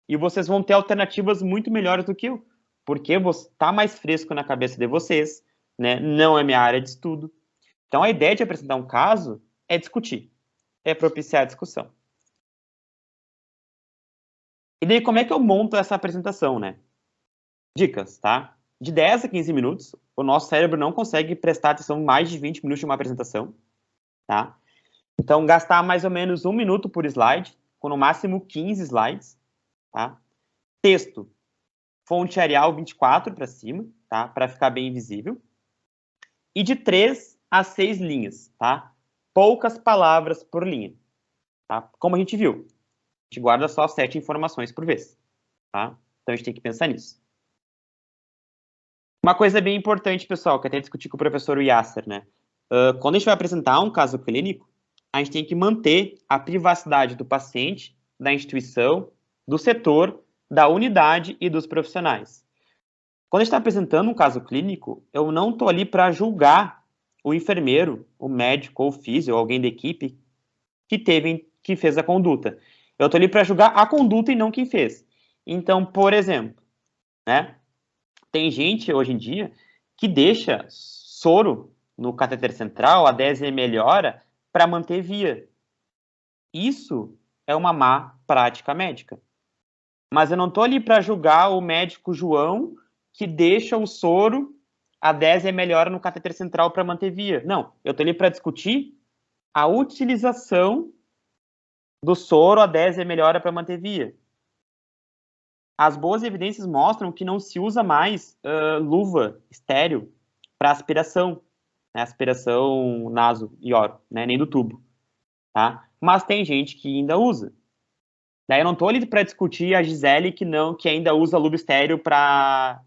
E vocês vão ter alternativas muito melhores do que eu. Porque está mais fresco na cabeça de vocês, né? Não é minha área de estudo. Então, a ideia de apresentar um caso é discutir, é propiciar a discussão. E daí, como é que eu monto essa apresentação, né? Dicas, tá? De 10 a 15 minutos, o nosso cérebro não consegue prestar atenção mais de 20 minutos de uma apresentação, tá? Então, gastar mais ou menos 1 minuto por slide, com no máximo 15 slides, tá? Texto, fonte Arial 24 para cima, tá? Para ficar bem visível. E de 3 a 6 linhas, tá? poucas palavras por linha. Tá? Como a gente viu, a gente guarda só 7 informações por vez. Tá? Então, a gente tem que pensar nisso. Uma coisa bem importante, pessoal, que até discuti com o professor Yasser, né? Quando a gente vai apresentar um caso clínico, a gente tem que manter a privacidade do paciente, da instituição, do setor, da unidade e dos profissionais. Quando a gente está apresentando um caso clínico, eu não estou ali para julgar o enfermeiro, o médico, ou o físio, ou alguém da equipe que fez a conduta. Eu estou ali para julgar a conduta e não quem fez. Então, por exemplo, né, tem gente hoje em dia que deixa soro no catéter central, a 10 ml hora, para manter via. Isso é uma má prática médica. Mas eu não estou ali para julgar o médico João que deixa o soro a 10 ml hora no catéter central para manter via. Não, eu estou ali para discutir a utilização do soro a 10 ml hora para manter via. As boas evidências mostram que não se usa mais luva estéril para aspiração, né? Aspiração naso e oro, né? Nem do tubo, tá? Mas tem gente que ainda usa. Daí eu não estou ali para discutir a Gisele que ainda usa luva estéril para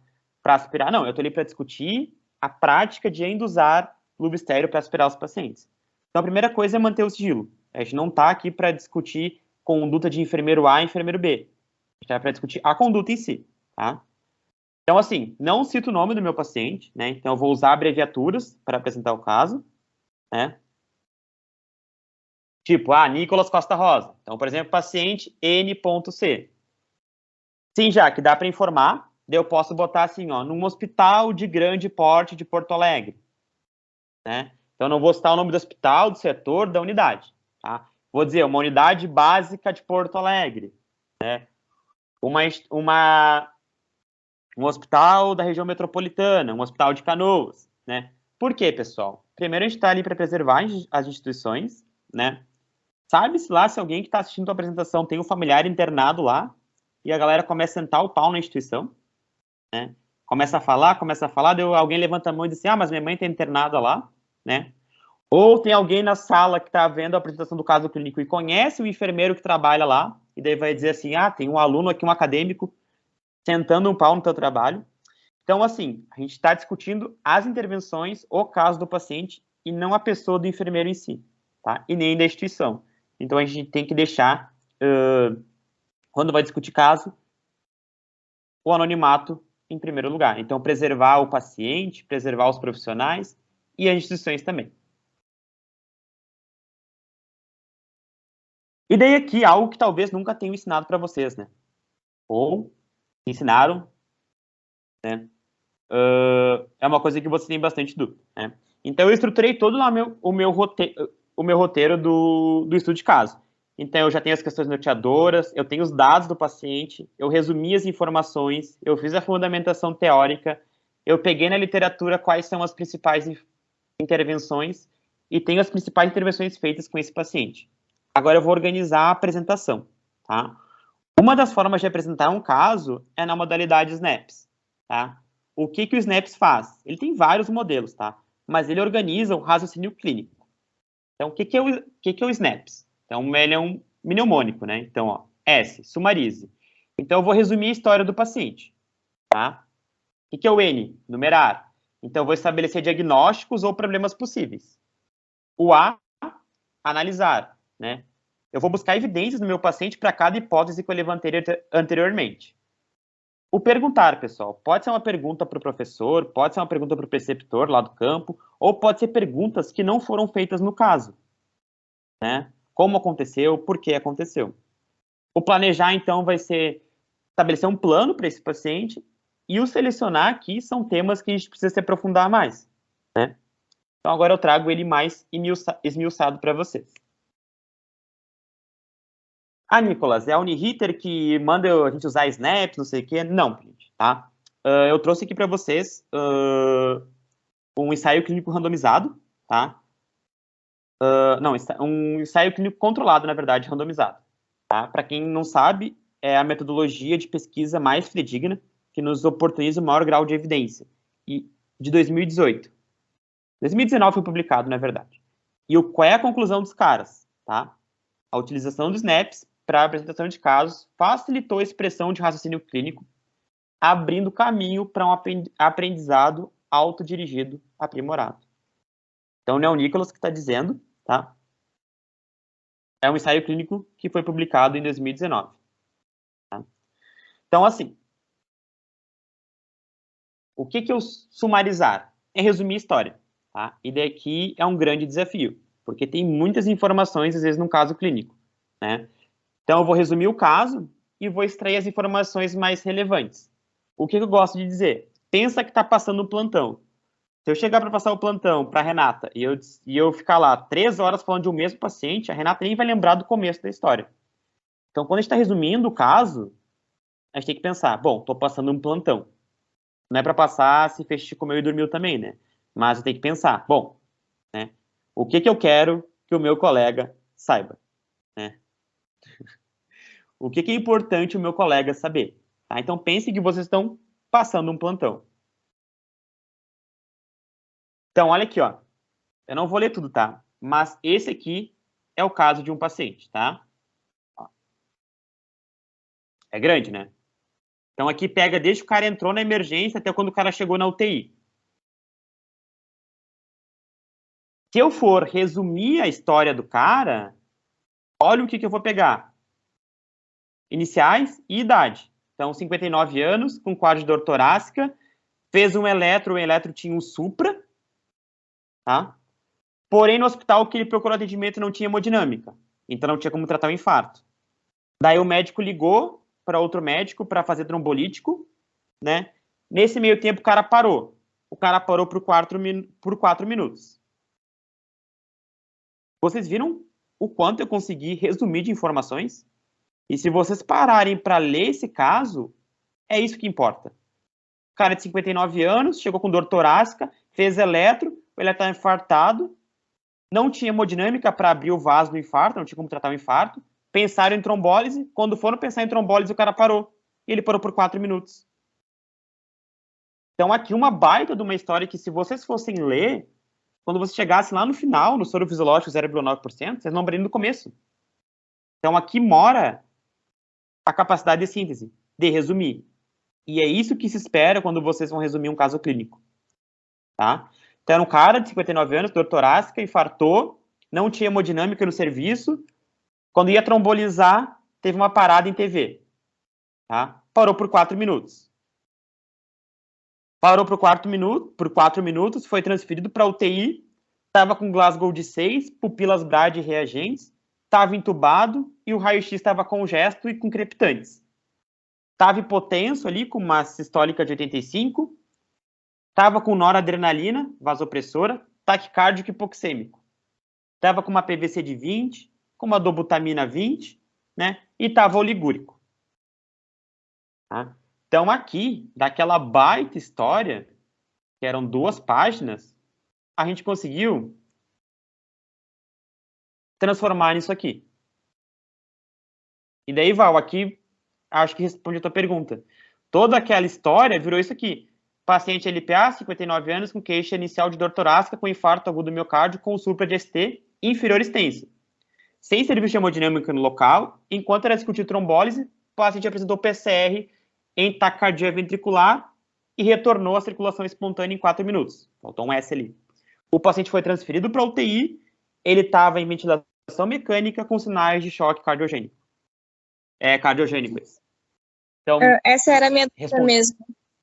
aspirar. Não, eu estou ali para discutir a prática de ainda usar luva estéril para aspirar os pacientes. Então a primeira coisa é manter o sigilo. A gente não está aqui para discutir conduta de enfermeiro A e enfermeiro B. A gente está para discutir a conduta em si, tá? Então, assim, não cito o nome do meu paciente, né? Então, eu vou usar abreviaturas para apresentar o caso, né? Tipo, Nicolas Costa Rosa. Então, por exemplo, paciente N.C. Sim, já que dá para informar, daí eu posso botar assim, ó, num hospital de grande porte de Porto Alegre, né? Então, não vou citar o nome do hospital, do setor, da unidade, tá? Vou dizer, uma unidade básica de Porto Alegre, né? Um hospital da região metropolitana, um hospital de Canoas, né? Por quê, pessoal? Primeiro, a gente está ali para preservar as instituições, né? Sabe-se lá se alguém que está assistindo a apresentação tem um familiar internado lá e a galera começa a sentar o pau na instituição, né? Começa a falar, alguém levanta a mão e diz assim, mas minha mãe está internada lá, né? Ou tem alguém na sala que está vendo a apresentação do caso clínico e conhece o enfermeiro que trabalha lá, e daí vai dizer assim, tem um aluno aqui, um acadêmico, sentando um pau no teu trabalho. Então, assim, a gente está discutindo as intervenções, o caso do paciente, e não a pessoa do enfermeiro em si, tá? E nem da instituição. Então, a gente tem que deixar, quando vai discutir caso, o anonimato em primeiro lugar. Então, preservar o paciente, preservar os profissionais e as instituições também. E daí aqui, algo que talvez nunca tenham ensinado para vocês, né? Ou ensinaram, né? É uma coisa que você tem bastante dúvida, né? Então, eu estruturei todo o meu roteiro do estudo de caso. Então, eu já tenho as questões norteadoras, eu tenho os dados do paciente, eu resumi as informações, eu fiz a fundamentação teórica, eu peguei na literatura quais são as principais intervenções e tenho as principais intervenções feitas com esse paciente. Agora, eu vou organizar a apresentação, tá? Uma das formas de apresentar um caso é na modalidade SNAPS, tá? O que o SNAPS faz? Ele tem vários modelos, tá? Mas ele organiza o raciocínio clínico. Então, o que é o SNAPS? Então, ele é um mnemônico, né? Então, ó, S, sumarize. Então, eu vou resumir a história do paciente, tá? O que é o N? Numerar. Então, eu vou estabelecer diagnósticos ou problemas possíveis. O A, analisar, né? Eu vou buscar evidências no meu paciente para cada hipótese que eu levantei anteriormente. O perguntar, pessoal, pode ser uma pergunta para o professor, pode ser uma pergunta para o preceptor lá do campo, ou pode ser perguntas que não foram feitas no caso, né? Como aconteceu, por que aconteceu. O planejar, então, vai ser estabelecer um plano para esse paciente, e o selecionar aqui são temas que a gente precisa se aprofundar mais, né? Então, agora eu trago ele mais esmiuçado para vocês. Nicolas, é a Uniriter que manda a gente usar Snaps, não sei o quê? Não, gente, tá? Eu trouxe aqui para vocês um ensaio clínico randomizado, tá? Não, um ensaio clínico controlado, na verdade, randomizado. Tá? Para quem não sabe, é a metodologia de pesquisa mais fidedigna que nos oportuniza o maior grau de evidência. E de 2018. 2019 foi publicado, na verdade. E qual é a conclusão dos caras? Tá? A utilização dos SNAPs para a apresentação de casos facilitou a expressão de raciocínio clínico, abrindo caminho para um aprendizado autodirigido aprimorado. Então, não é o Nicholas que está dizendo, tá? É um ensaio clínico que foi publicado em 2019. Tá? Então, assim, o que eu sumarizar? É resumir a história. Tá? E daqui é um grande desafio, porque tem muitas informações, às vezes, num caso clínico. Né? Então, eu vou resumir o caso e vou extrair as informações mais relevantes. O que eu gosto de dizer? Pensa que está passando um plantão. Se eu chegar para passar o plantão para a Renata e eu ficar lá 3 horas falando de um mesmo paciente, a Renata nem vai lembrar do começo da história. Então, quando a gente está resumindo o caso, a gente tem que pensar, bom, estou passando um plantão. Não é para passar se fez, comeu e dormiu também, né? Mas eu tenho que pensar, bom, né, o que eu quero que o meu colega saiba? Né? O que é importante o meu colega saber? Tá? Então, pense que vocês estão passando um plantão. Então, olha aqui, ó. Eu não vou ler tudo, tá? Mas esse aqui é o caso de um paciente, tá? Ó. É grande, né? Então, aqui pega desde que o cara entrou na emergência até quando o cara chegou na UTI. Se eu for resumir a história do cara, olha o que eu vou pegar. Iniciais e idade. Então, 59 anos, com quadro de dor torácica, fez um eletro, o eletro tinha um supra, tá? Porém, no hospital que ele procurou atendimento não tinha hemodinâmica, então não tinha como tratar o infarto. Daí o médico ligou para outro médico para fazer trombolítico, né? Nesse meio tempo o cara parou. O cara parou por 4 minutos. Vocês viram o quanto eu consegui resumir de informações? E se vocês pararem para ler esse caso, é isso que importa. O cara de 59 anos, chegou com dor torácica, fez eletro, o eletro estava infartado, não tinha hemodinâmica para abrir o vaso do infarto, não tinha como tratar o infarto, pensaram em trombólise, quando foram pensar em trombólise, o cara parou. E ele parou por 4 minutos. Então, aqui uma baita de uma história que, se vocês fossem ler, quando você chegasse lá no final, no soro fisiológico 0,9%, vocês não abriram no começo. Então, aqui mora a capacidade de síntese, de resumir. E é isso que se espera quando vocês vão resumir um caso clínico. Tá? Então, era um cara de 59 anos, dor torácica, infartou, não tinha hemodinâmica no serviço, quando ia trombolizar, teve uma parada em TV. Tá? Parou por 4 minutos. Parou por 4 minutos, foi transferido para UTI, estava com Glasgow de 6, pupilas Brady reagentes, estava entubado e o raio-x estava congesto e com crepitantes. Estava hipotenso ali, com uma sistólica de 85, estava com noradrenalina, vasopressora, taquicárdico e hipoxêmico. Estava com uma PVC de 20, com uma dobutamina 20, né? E estava oligúrico. Tá? Então, aqui, daquela baita história, que eram 2 páginas, a gente conseguiu transformar nisso aqui. E daí, Val, aqui, acho que responde a tua pergunta. Toda aquela história virou isso aqui. Paciente LPA, 59 anos, com queixa inicial de dor torácica, com infarto agudo do miocárdio, com supra de ST inferior extenso. Sem serviço de hemodinâmica no local, enquanto era discutido trombólise, o paciente apresentou PCR em taquicardia ventricular e retornou à circulação espontânea em 4 minutos. Faltou um S ali. O paciente foi transferido para a UTI, ele estava em ventilação mecânica com sinais de choque cardiogênico. Cardiogênico. Então,
essa era a minha dúvida mesmo.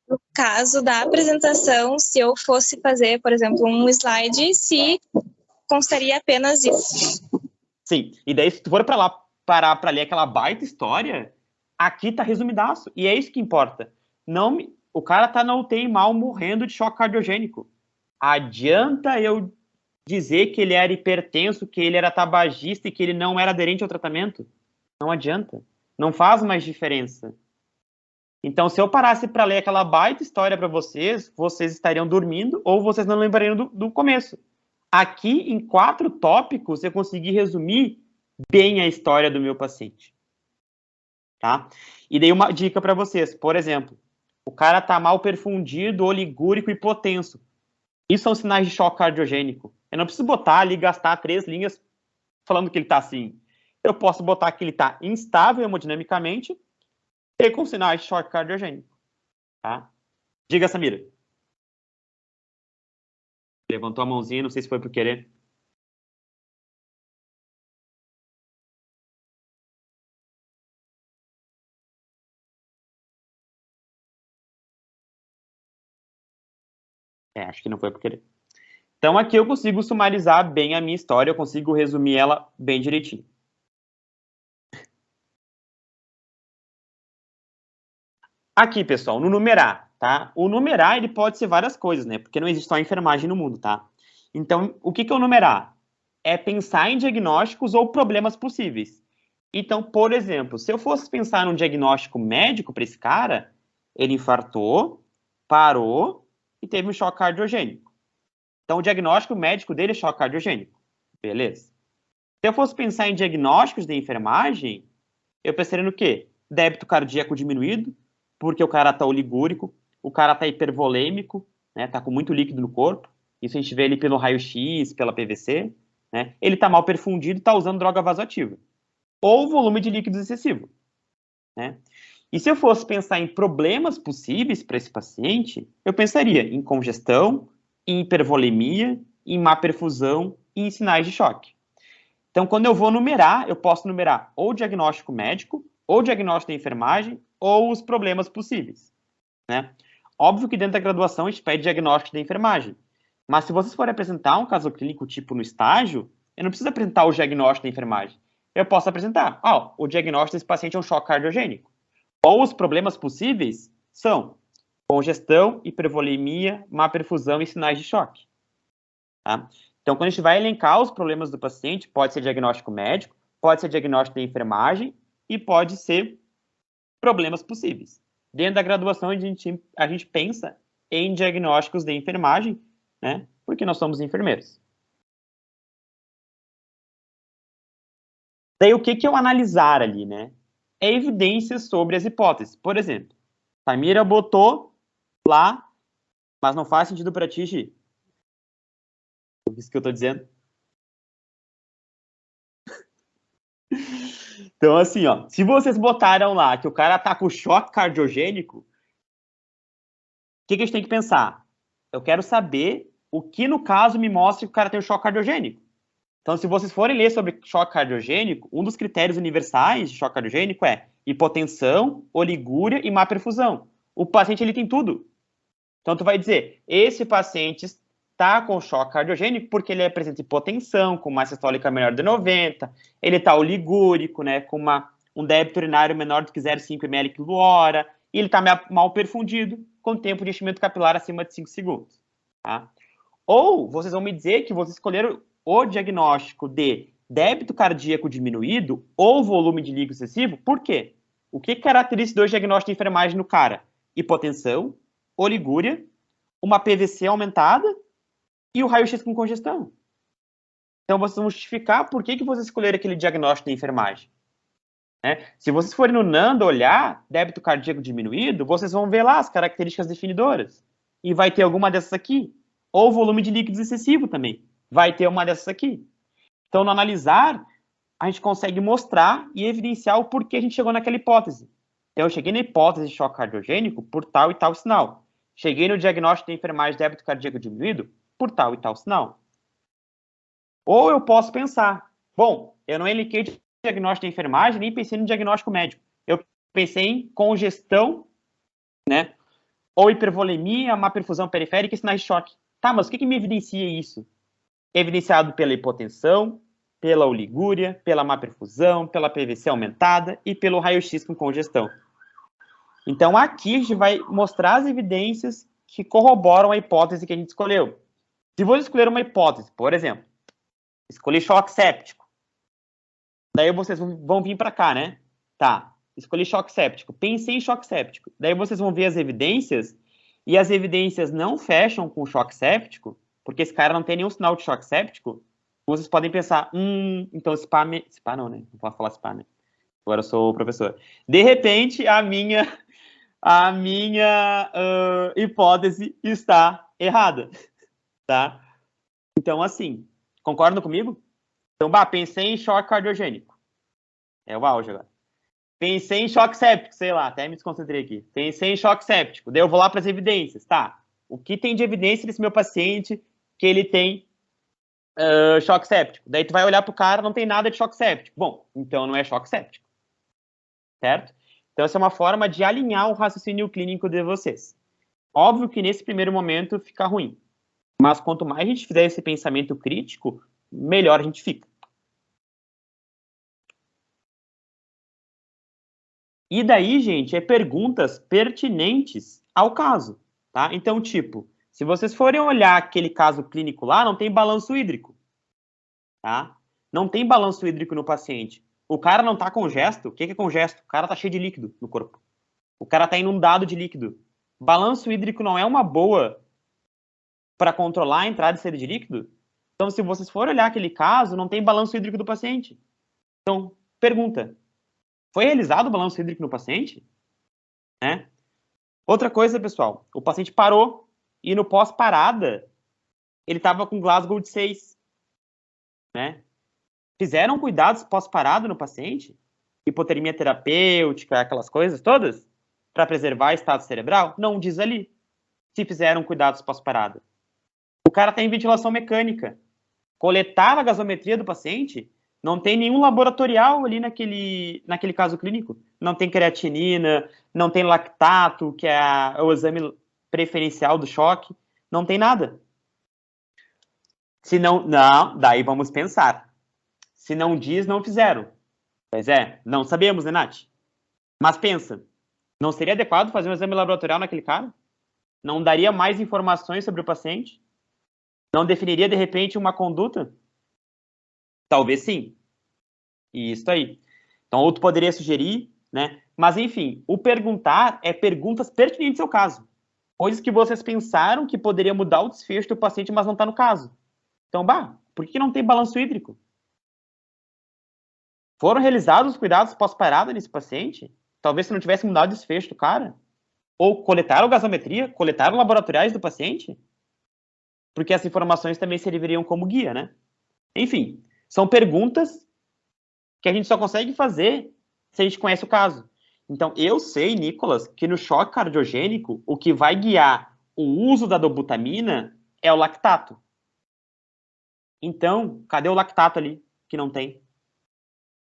No caso da apresentação, se eu fosse fazer, por exemplo, um slide, se constaria apenas isso.
Sim, e daí se tu for para lá parar para ler aquela baita história, aqui tá resumidaço, e é isso que importa. O cara tá na UTI mal, morrendo de choque cardiogênico. Adianta eu dizer que ele era hipertenso, que ele era tabagista e que ele não era aderente ao tratamento? Não adianta. Não faz mais diferença. Então, se eu parasse para ler aquela baita história para vocês, vocês estariam dormindo ou vocês não lembrariam do começo. Aqui, em 4 tópicos, eu consegui resumir bem a história do meu paciente. Tá? E dei uma dica para vocês. Por exemplo, o cara tá mal perfundido, oligúrico e hipotenso. Isso são sinais de choque cardiogênico. Eu não preciso botar ali, gastar 3 linhas falando que ele está assim. Eu posso botar que ele está instável hemodinamicamente e com sinais de choque cardiogênico. Tá? Diga, Samira. Levantou a mãozinha, não sei se foi por querer. Acho que não foi por querer. Então, aqui eu consigo sumarizar bem a minha história, eu consigo resumir ela bem direitinho. Aqui, pessoal, no numerar, tá? O numerar, ele pode ser várias coisas, né? Porque não existe só enfermagem no mundo, tá? Então, o que é o numerar? É pensar em diagnósticos ou problemas possíveis. Então, por exemplo, se eu fosse pensar num diagnóstico médico para esse cara, ele infartou, parou e teve um choque cardiogênico. Então, o diagnóstico médico dele é choque cardiogênico. Beleza. Se eu fosse pensar em diagnósticos de enfermagem, eu pensaria no quê? Débito cardíaco diminuído, porque o cara está oligúrico, o cara está hipervolêmico, né? Tá com muito líquido no corpo. Isso a gente vê ali pelo raio-x, pela PVC, né? Ele está mal perfundido e está usando droga vasoativa. Ou volume de líquidos excessivo, né? E se eu fosse pensar em problemas possíveis para esse paciente, eu pensaria em congestão, em hipervolemia, em má perfusão e em sinais de choque. Então, quando eu vou numerar, eu posso numerar ou diagnóstico médico, ou diagnóstico de enfermagem, ou os problemas possíveis, né? Óbvio que dentro da graduação a gente pede diagnóstico de enfermagem, mas se vocês forem apresentar um caso clínico tipo no estágio, eu não preciso apresentar o diagnóstico de enfermagem. Eu posso apresentar, o diagnóstico desse paciente é um choque cardiogênico. Ou os problemas possíveis são congestão, hipervolemia, má perfusão e sinais de choque. Tá? Então, quando a gente vai elencar os problemas do paciente, pode ser diagnóstico médico, pode ser diagnóstico de enfermagem e pode ser problemas possíveis. Dentro da graduação, a gente pensa em diagnósticos de enfermagem, né? Porque nós somos enfermeiros. Daí, o que é o analisar ali, né? É evidências sobre as hipóteses. Por exemplo, Samira botou lá, mas não faz sentido para ti, Gi. Isso que eu estou dizendo. Então, assim, se vocês botaram lá que o cara tá com choque cardiogênico, o que a gente tem que pensar? Eu quero saber o que, no caso, me mostra que o cara tem um choque cardiogênico. Então, se vocês forem ler sobre choque cardiogênico, um dos critérios universais de choque cardiogênico é hipotensão, oligúria e má perfusão. O paciente, ele tem tudo. Então, tu vai dizer, esse paciente está com choque cardiogênico porque ele apresenta hipotensão, com uma sistólica menor de 90, ele está oligúrico, né, com um débito urinário menor do que 0,5 ml/hora, e ele está mal perfundido, com tempo de enchimento capilar acima de 5 segundos. Tá? Ou vocês vão me dizer que vocês escolheram o diagnóstico de débito cardíaco diminuído ou volume de líquido excessivo. Por quê? O que caracteriza esses dois diagnósticos de enfermagem no cara? Hipotensão, oligúria, uma PVC aumentada e o raio-x com congestão. Então, vocês vão justificar por que vocês escolheram aquele diagnóstico de enfermagem. Né? Se vocês forem no NANDA olhar débito cardíaco diminuído, vocês vão ver lá as características definidoras. E vai ter alguma dessas aqui. Ou volume de líquidos excessivo também. Vai ter uma dessas aqui. Então, no analisar, a gente consegue mostrar e evidenciar o porquê a gente chegou naquela hipótese. Então, eu cheguei na hipótese de choque cardiogênico por tal e tal sinal. Cheguei no diagnóstico de enfermagem de débito cardíaco diminuído por tal e tal sinal. Ou eu posso pensar, bom, eu não elenquei de diagnóstico de enfermagem, nem pensei no diagnóstico médico. Eu pensei em congestão, né? Ou hipervolemia, má perfusão periférica e sinais de choque. Tá, mas o que me evidencia isso? Evidenciado pela hipotensão, pela oligúria, pela má perfusão, pela PVC aumentada e pelo raio-x com congestão. Então, aqui a gente vai mostrar as evidências que corroboram a hipótese que a gente escolheu. Se você escolher uma hipótese, por exemplo, escolhi choque séptico, daí vocês vão vir para cá, né? Tá, escolhi choque séptico, pensei em choque séptico. Daí vocês vão ver as evidências, e as evidências não fecham com o choque séptico, porque esse cara não tem nenhum sinal de choque séptico. Vocês podem pensar, então SPA não, né? Não posso falar SPA, né? Agora eu sou o professor. De repente, a minha hipótese está errada, tá? Então, assim, concordam comigo? Então, pensei em choque cardiogênico. É o auge agora. Pensei em choque séptico, sei lá, até me desconcentrei aqui. Pensei em choque séptico, daí eu vou lá para as evidências. Tá, o que tem de evidência desse meu paciente que ele tem choque séptico? Daí tu vai olhar pro cara, não tem nada de choque séptico. Bom, então não é choque séptico. Certo? Então essa é uma forma de alinhar o raciocínio clínico de vocês. Óbvio que nesse primeiro momento fica ruim. Mas quanto mais a gente fizer esse pensamento crítico, melhor a gente fica. E daí, gente, perguntas pertinentes ao caso, tá? Então, tipo, se vocês forem olhar aquele caso clínico lá, não tem balanço hídrico, tá? Não tem balanço hídrico no paciente. O cara não tá congesto. O que é congesto? O cara tá cheio de líquido no corpo. O cara tá inundado de líquido. Balanço hídrico não é uma boa para controlar a entrada e saída de líquido? Então, se vocês forem olhar aquele caso, não tem balanço hídrico do paciente. Então, pergunta. Foi realizado o balanço hídrico no paciente? Né? Outra coisa, pessoal, o paciente parou e no pós-parada ele estava com Glasgow de 6. Né? Fizeram cuidados pós-parada no paciente? Hipotermia terapêutica, aquelas coisas todas? Para preservar o estado cerebral? Não diz ali. Se fizeram cuidados pós-parada. O cara tem ventilação mecânica. Coletar a gasometria do paciente, não tem nenhum laboratorial ali naquele caso clínico. Não tem creatinina, não tem lactato, que é o exame preferencial do choque. Não tem nada. Se não, daí vamos pensar. Se não diz, não fizeram. Pois é, não sabemos, né, Nath? Mas pensa, não seria adequado fazer um exame laboratorial naquele cara? Não daria mais informações sobre o paciente? Não definiria, de repente, uma conduta? Talvez sim. E isso aí. Então, outro poderia sugerir, né? Mas, enfim, o perguntar é perguntas pertinentes ao caso. Coisas que vocês pensaram que poderia mudar o desfecho do paciente, mas não está no caso. Então, por que não tem balanço hídrico? Foram realizados os cuidados pós-parada nesse paciente? Talvez se não tivesse mudado o desfecho do cara? Ou coletaram gasometria? Coletaram laboratoriais do paciente? Porque essas informações também serviriam como guia, né? Enfim, são perguntas que a gente só consegue fazer se a gente conhece o caso. Então, eu sei, Nicolas, que no choque cardiogênico, o que vai guiar o uso da dobutamina é o lactato. Então, cadê o lactato ali, que não tem?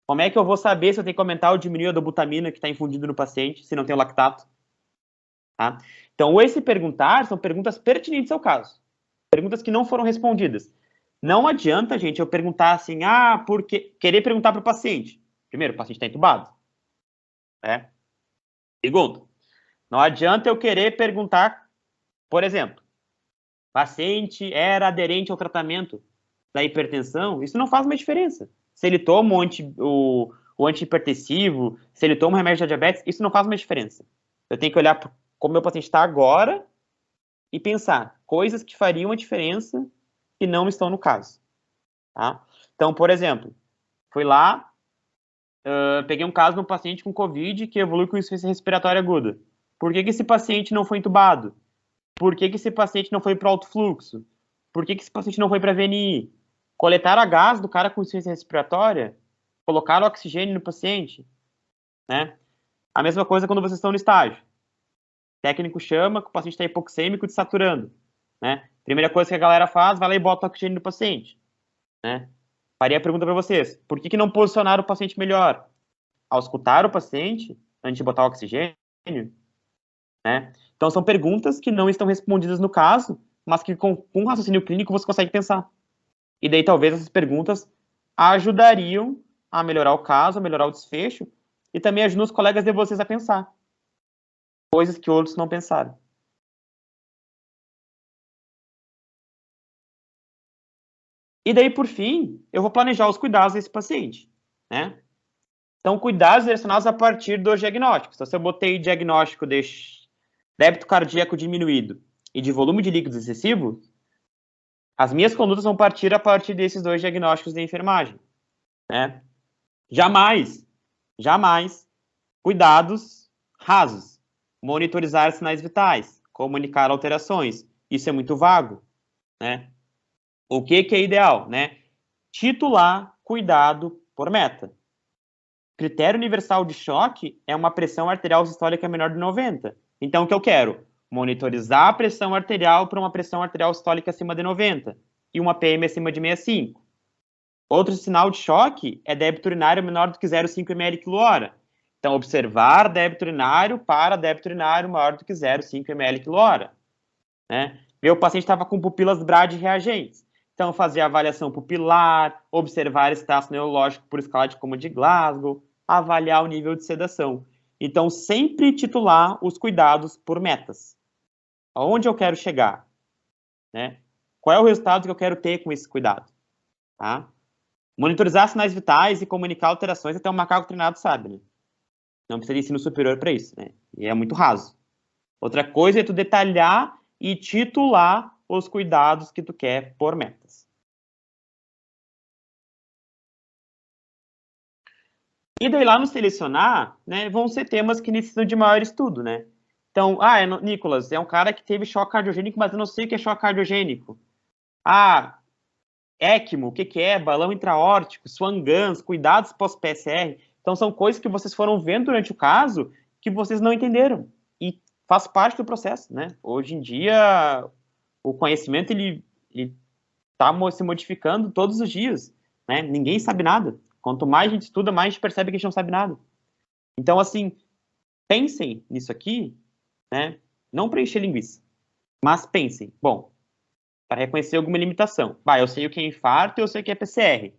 Como é que eu vou saber se eu tenho que aumentar ou diminuir a dobutamina que está infundido no paciente, se não tem o lactato? Tá? Então, esse perguntar são perguntas pertinentes ao caso. Perguntas que não foram respondidas. Não adianta, gente, eu perguntar assim, porque querer perguntar para o paciente. Primeiro, o paciente está entubado. Né? Segundo, não adianta eu querer perguntar, por exemplo, paciente era aderente ao tratamento da hipertensão, isso não faz uma diferença. Se ele toma o antihipertensivo, se ele toma o remédio da diabetes, isso não faz uma diferença. Eu tenho que olhar para como meu paciente está agora e pensar coisas que fariam a diferença que não estão no caso. Tá? Então, por exemplo, fui lá, peguei um caso de um paciente com Covid que evolui com insuficiência respiratória aguda. Por que esse paciente não foi entubado? Por que esse paciente não foi para alto fluxo? Por que esse paciente não foi para VNI? Coletaram a gás do cara com insuficiência respiratória? Colocaram oxigênio no paciente? Né? A mesma coisa quando vocês estão no estágio. O técnico chama que o paciente está hipoxêmico desaturando. Né? Primeira coisa que a galera faz, vai lá e bota oxigênio no paciente. Né? Faria a pergunta para vocês. Por que não posicionar o paciente melhor? Ao escutar o paciente, antes de botar o oxigênio? Né? Então, são perguntas que não estão respondidas no caso, mas que com um raciocínio clínico você consegue pensar. E daí, talvez, essas perguntas ajudariam a melhorar o caso, a melhorar o desfecho, e também ajudam os colegas de vocês a pensar. Coisas que outros não pensaram. E daí, por fim, eu vou planejar os cuidados desse paciente, né? Então, cuidados direcionados a partir dos diagnósticos. Então, se eu botei diagnóstico de débito cardíaco diminuído e de volume de líquidos excessivo, as minhas condutas vão partir a partir desses dois diagnósticos de enfermagem, né? Jamais, cuidados rasos. Monitorizar sinais vitais, comunicar alterações. Isso é muito vago, né? O que é ideal, né? Titular cuidado por meta. Critério universal de choque é uma pressão arterial sistólica menor de 90. Então, o que eu quero? Monitorizar a pressão arterial para uma pressão arterial sistólica acima de 90 e uma PM acima de 65. Outro sinal de choque é débito urinário menor do que 0,5 ml/h. Então, observar débito urinário para débito urinário maior do que 0,5 ml/h. Né? Meu paciente estava com pupilas Brady reagentes. Então, fazer avaliação pupilar, observar status neurológico por escala de Coma de Glasgow, avaliar o nível de sedação. Então, sempre titular os cuidados por metas. Aonde eu quero chegar? Né? Qual é o resultado que eu quero ter com esse cuidado? Tá? Monitorizar sinais vitais e comunicar alterações até um macaco treinado sabe, né? Não precisa de ensino superior para isso, né? E é muito raso. Outra coisa é tu detalhar e titular os cuidados que tu quer por metas. E daí lá no selecionar, né, vão ser temas que necessitam de maior estudo, né? Então, Nicolas, é um cara que teve choque cardiogênico, mas eu não sei o que é choque cardiogênico. ECMO, o que é? Balão intraórtico, Swan-Ganz, cuidados pós-PSR. Então, são coisas que vocês foram vendo durante o caso que vocês não entenderam. E faz parte do processo, né? Hoje em dia, o conhecimento, ele tá se modificando todos os dias, né? Ninguém sabe nada. Quanto mais a gente estuda, mais a gente percebe que a gente não sabe nada. Então, assim, pensem nisso aqui, né? Não para encher linguiça, mas pensem, bom, para reconhecer alguma limitação. Eu sei o que é infarto e eu sei o que é PCR,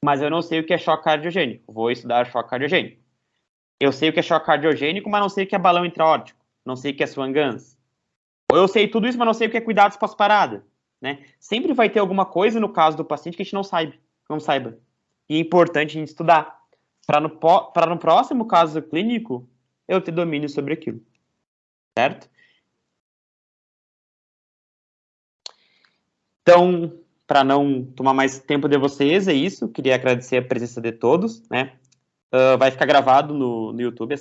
mas eu não sei o que é choque cardiogênico. Vou estudar choque cardiogênico. Eu sei o que é choque cardiogênico, mas não sei o que é balão intraórtico. Não sei o que é Swan-Ganz. Ou eu sei tudo isso, mas não sei o que é cuidados pós-parada. Né? Sempre vai ter alguma coisa no caso do paciente que a gente não saiba. E é importante a gente estudar. Para no próximo caso clínico, eu ter domínio sobre aquilo. Certo? Então, para não tomar mais tempo de vocês, é isso. Queria agradecer a presença de todos, né? Vai ficar gravado no YouTube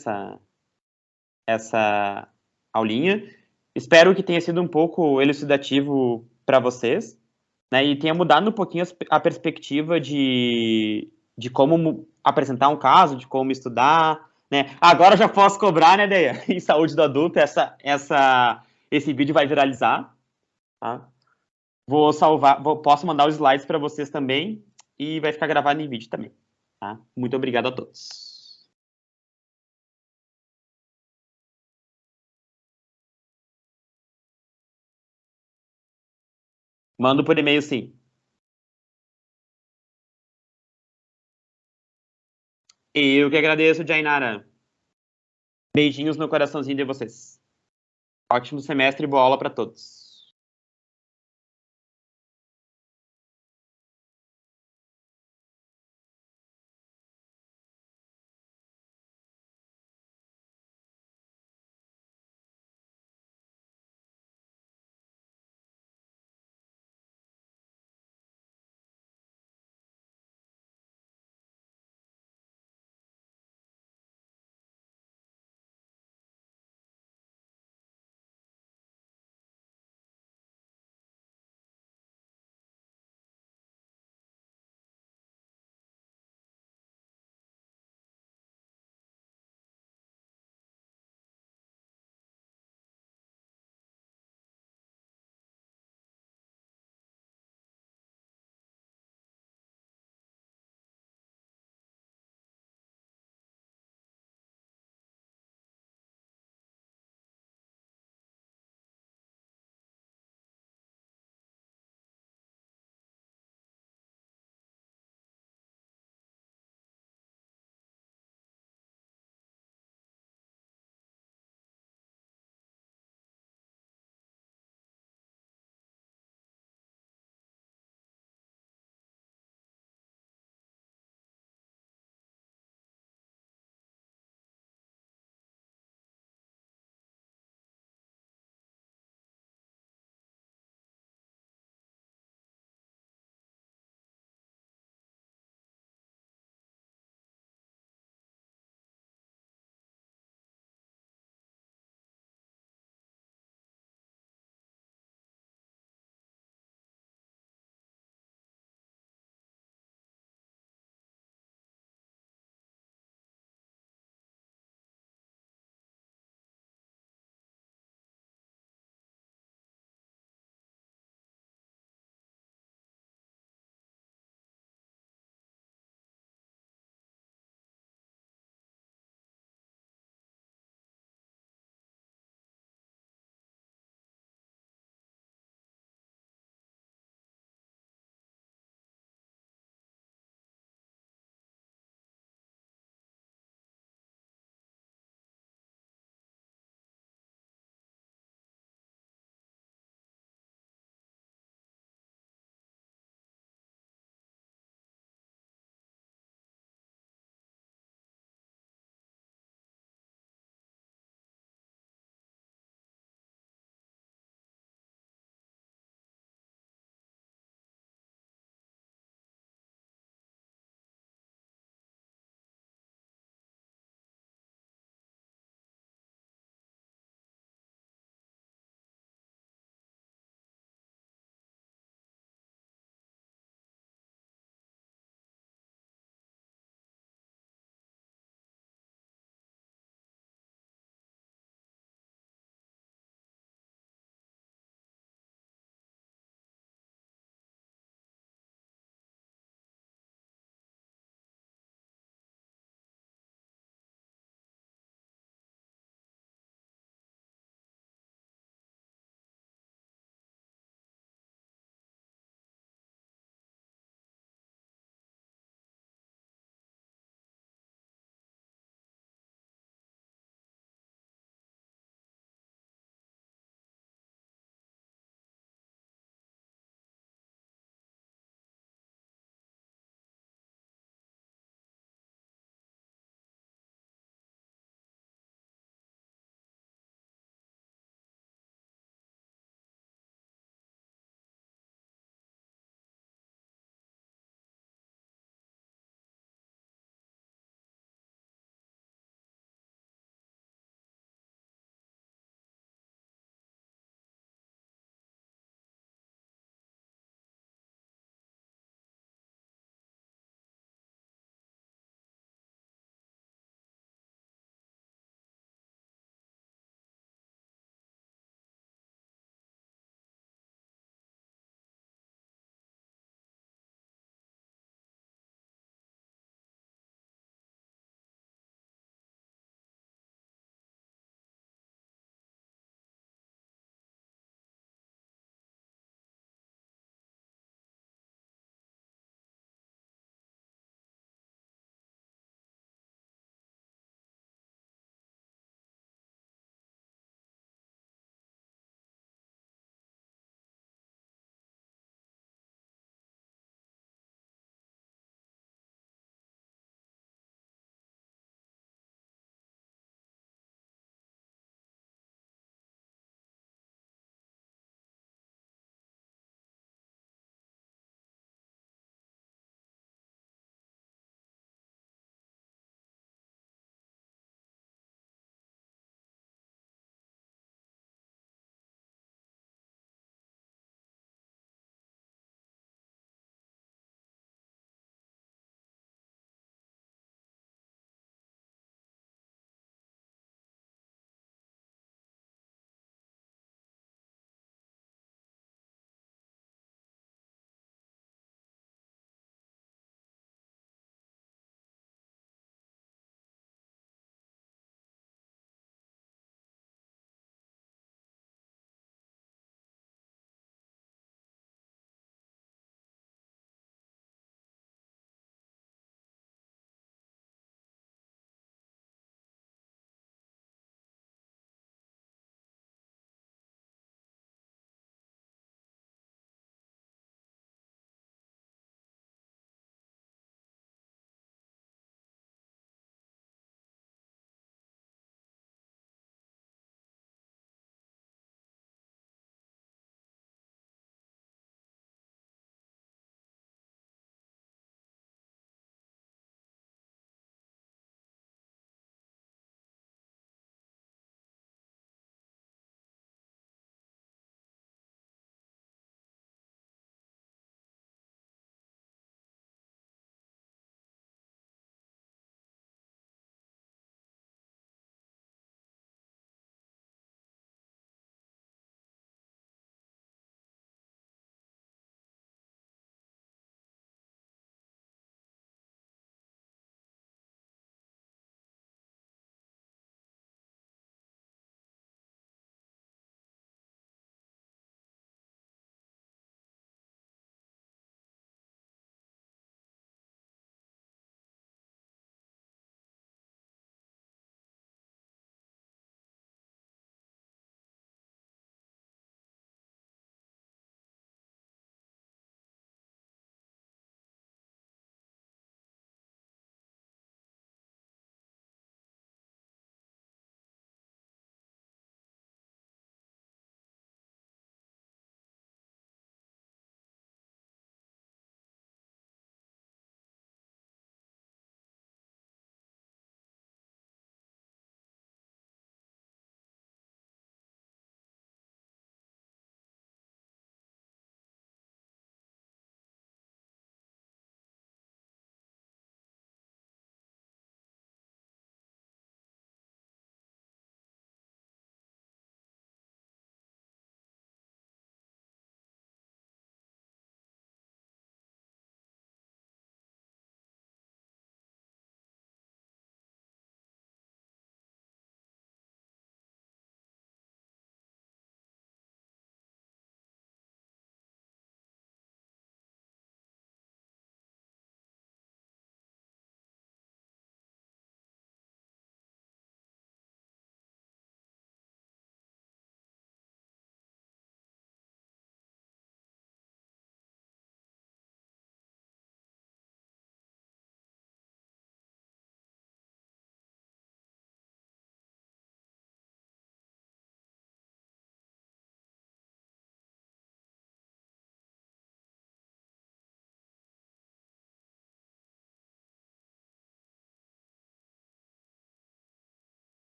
essa aulinha. Espero que tenha sido um pouco elucidativo para vocês, né? E tenha mudado um pouquinho a perspectiva de como apresentar um caso, de como estudar, né? Agora já posso cobrar, né, Deia? Em saúde do adulto, esse vídeo vai viralizar, tá? Vou salvar, posso mandar os slides para vocês também e vai ficar gravado em vídeo também. Tá? Muito obrigado a todos. Mando por e-mail, sim. Eu que agradeço, Jainara. Beijinhos no coraçãozinho de vocês. Ótimo semestre e boa aula para todos.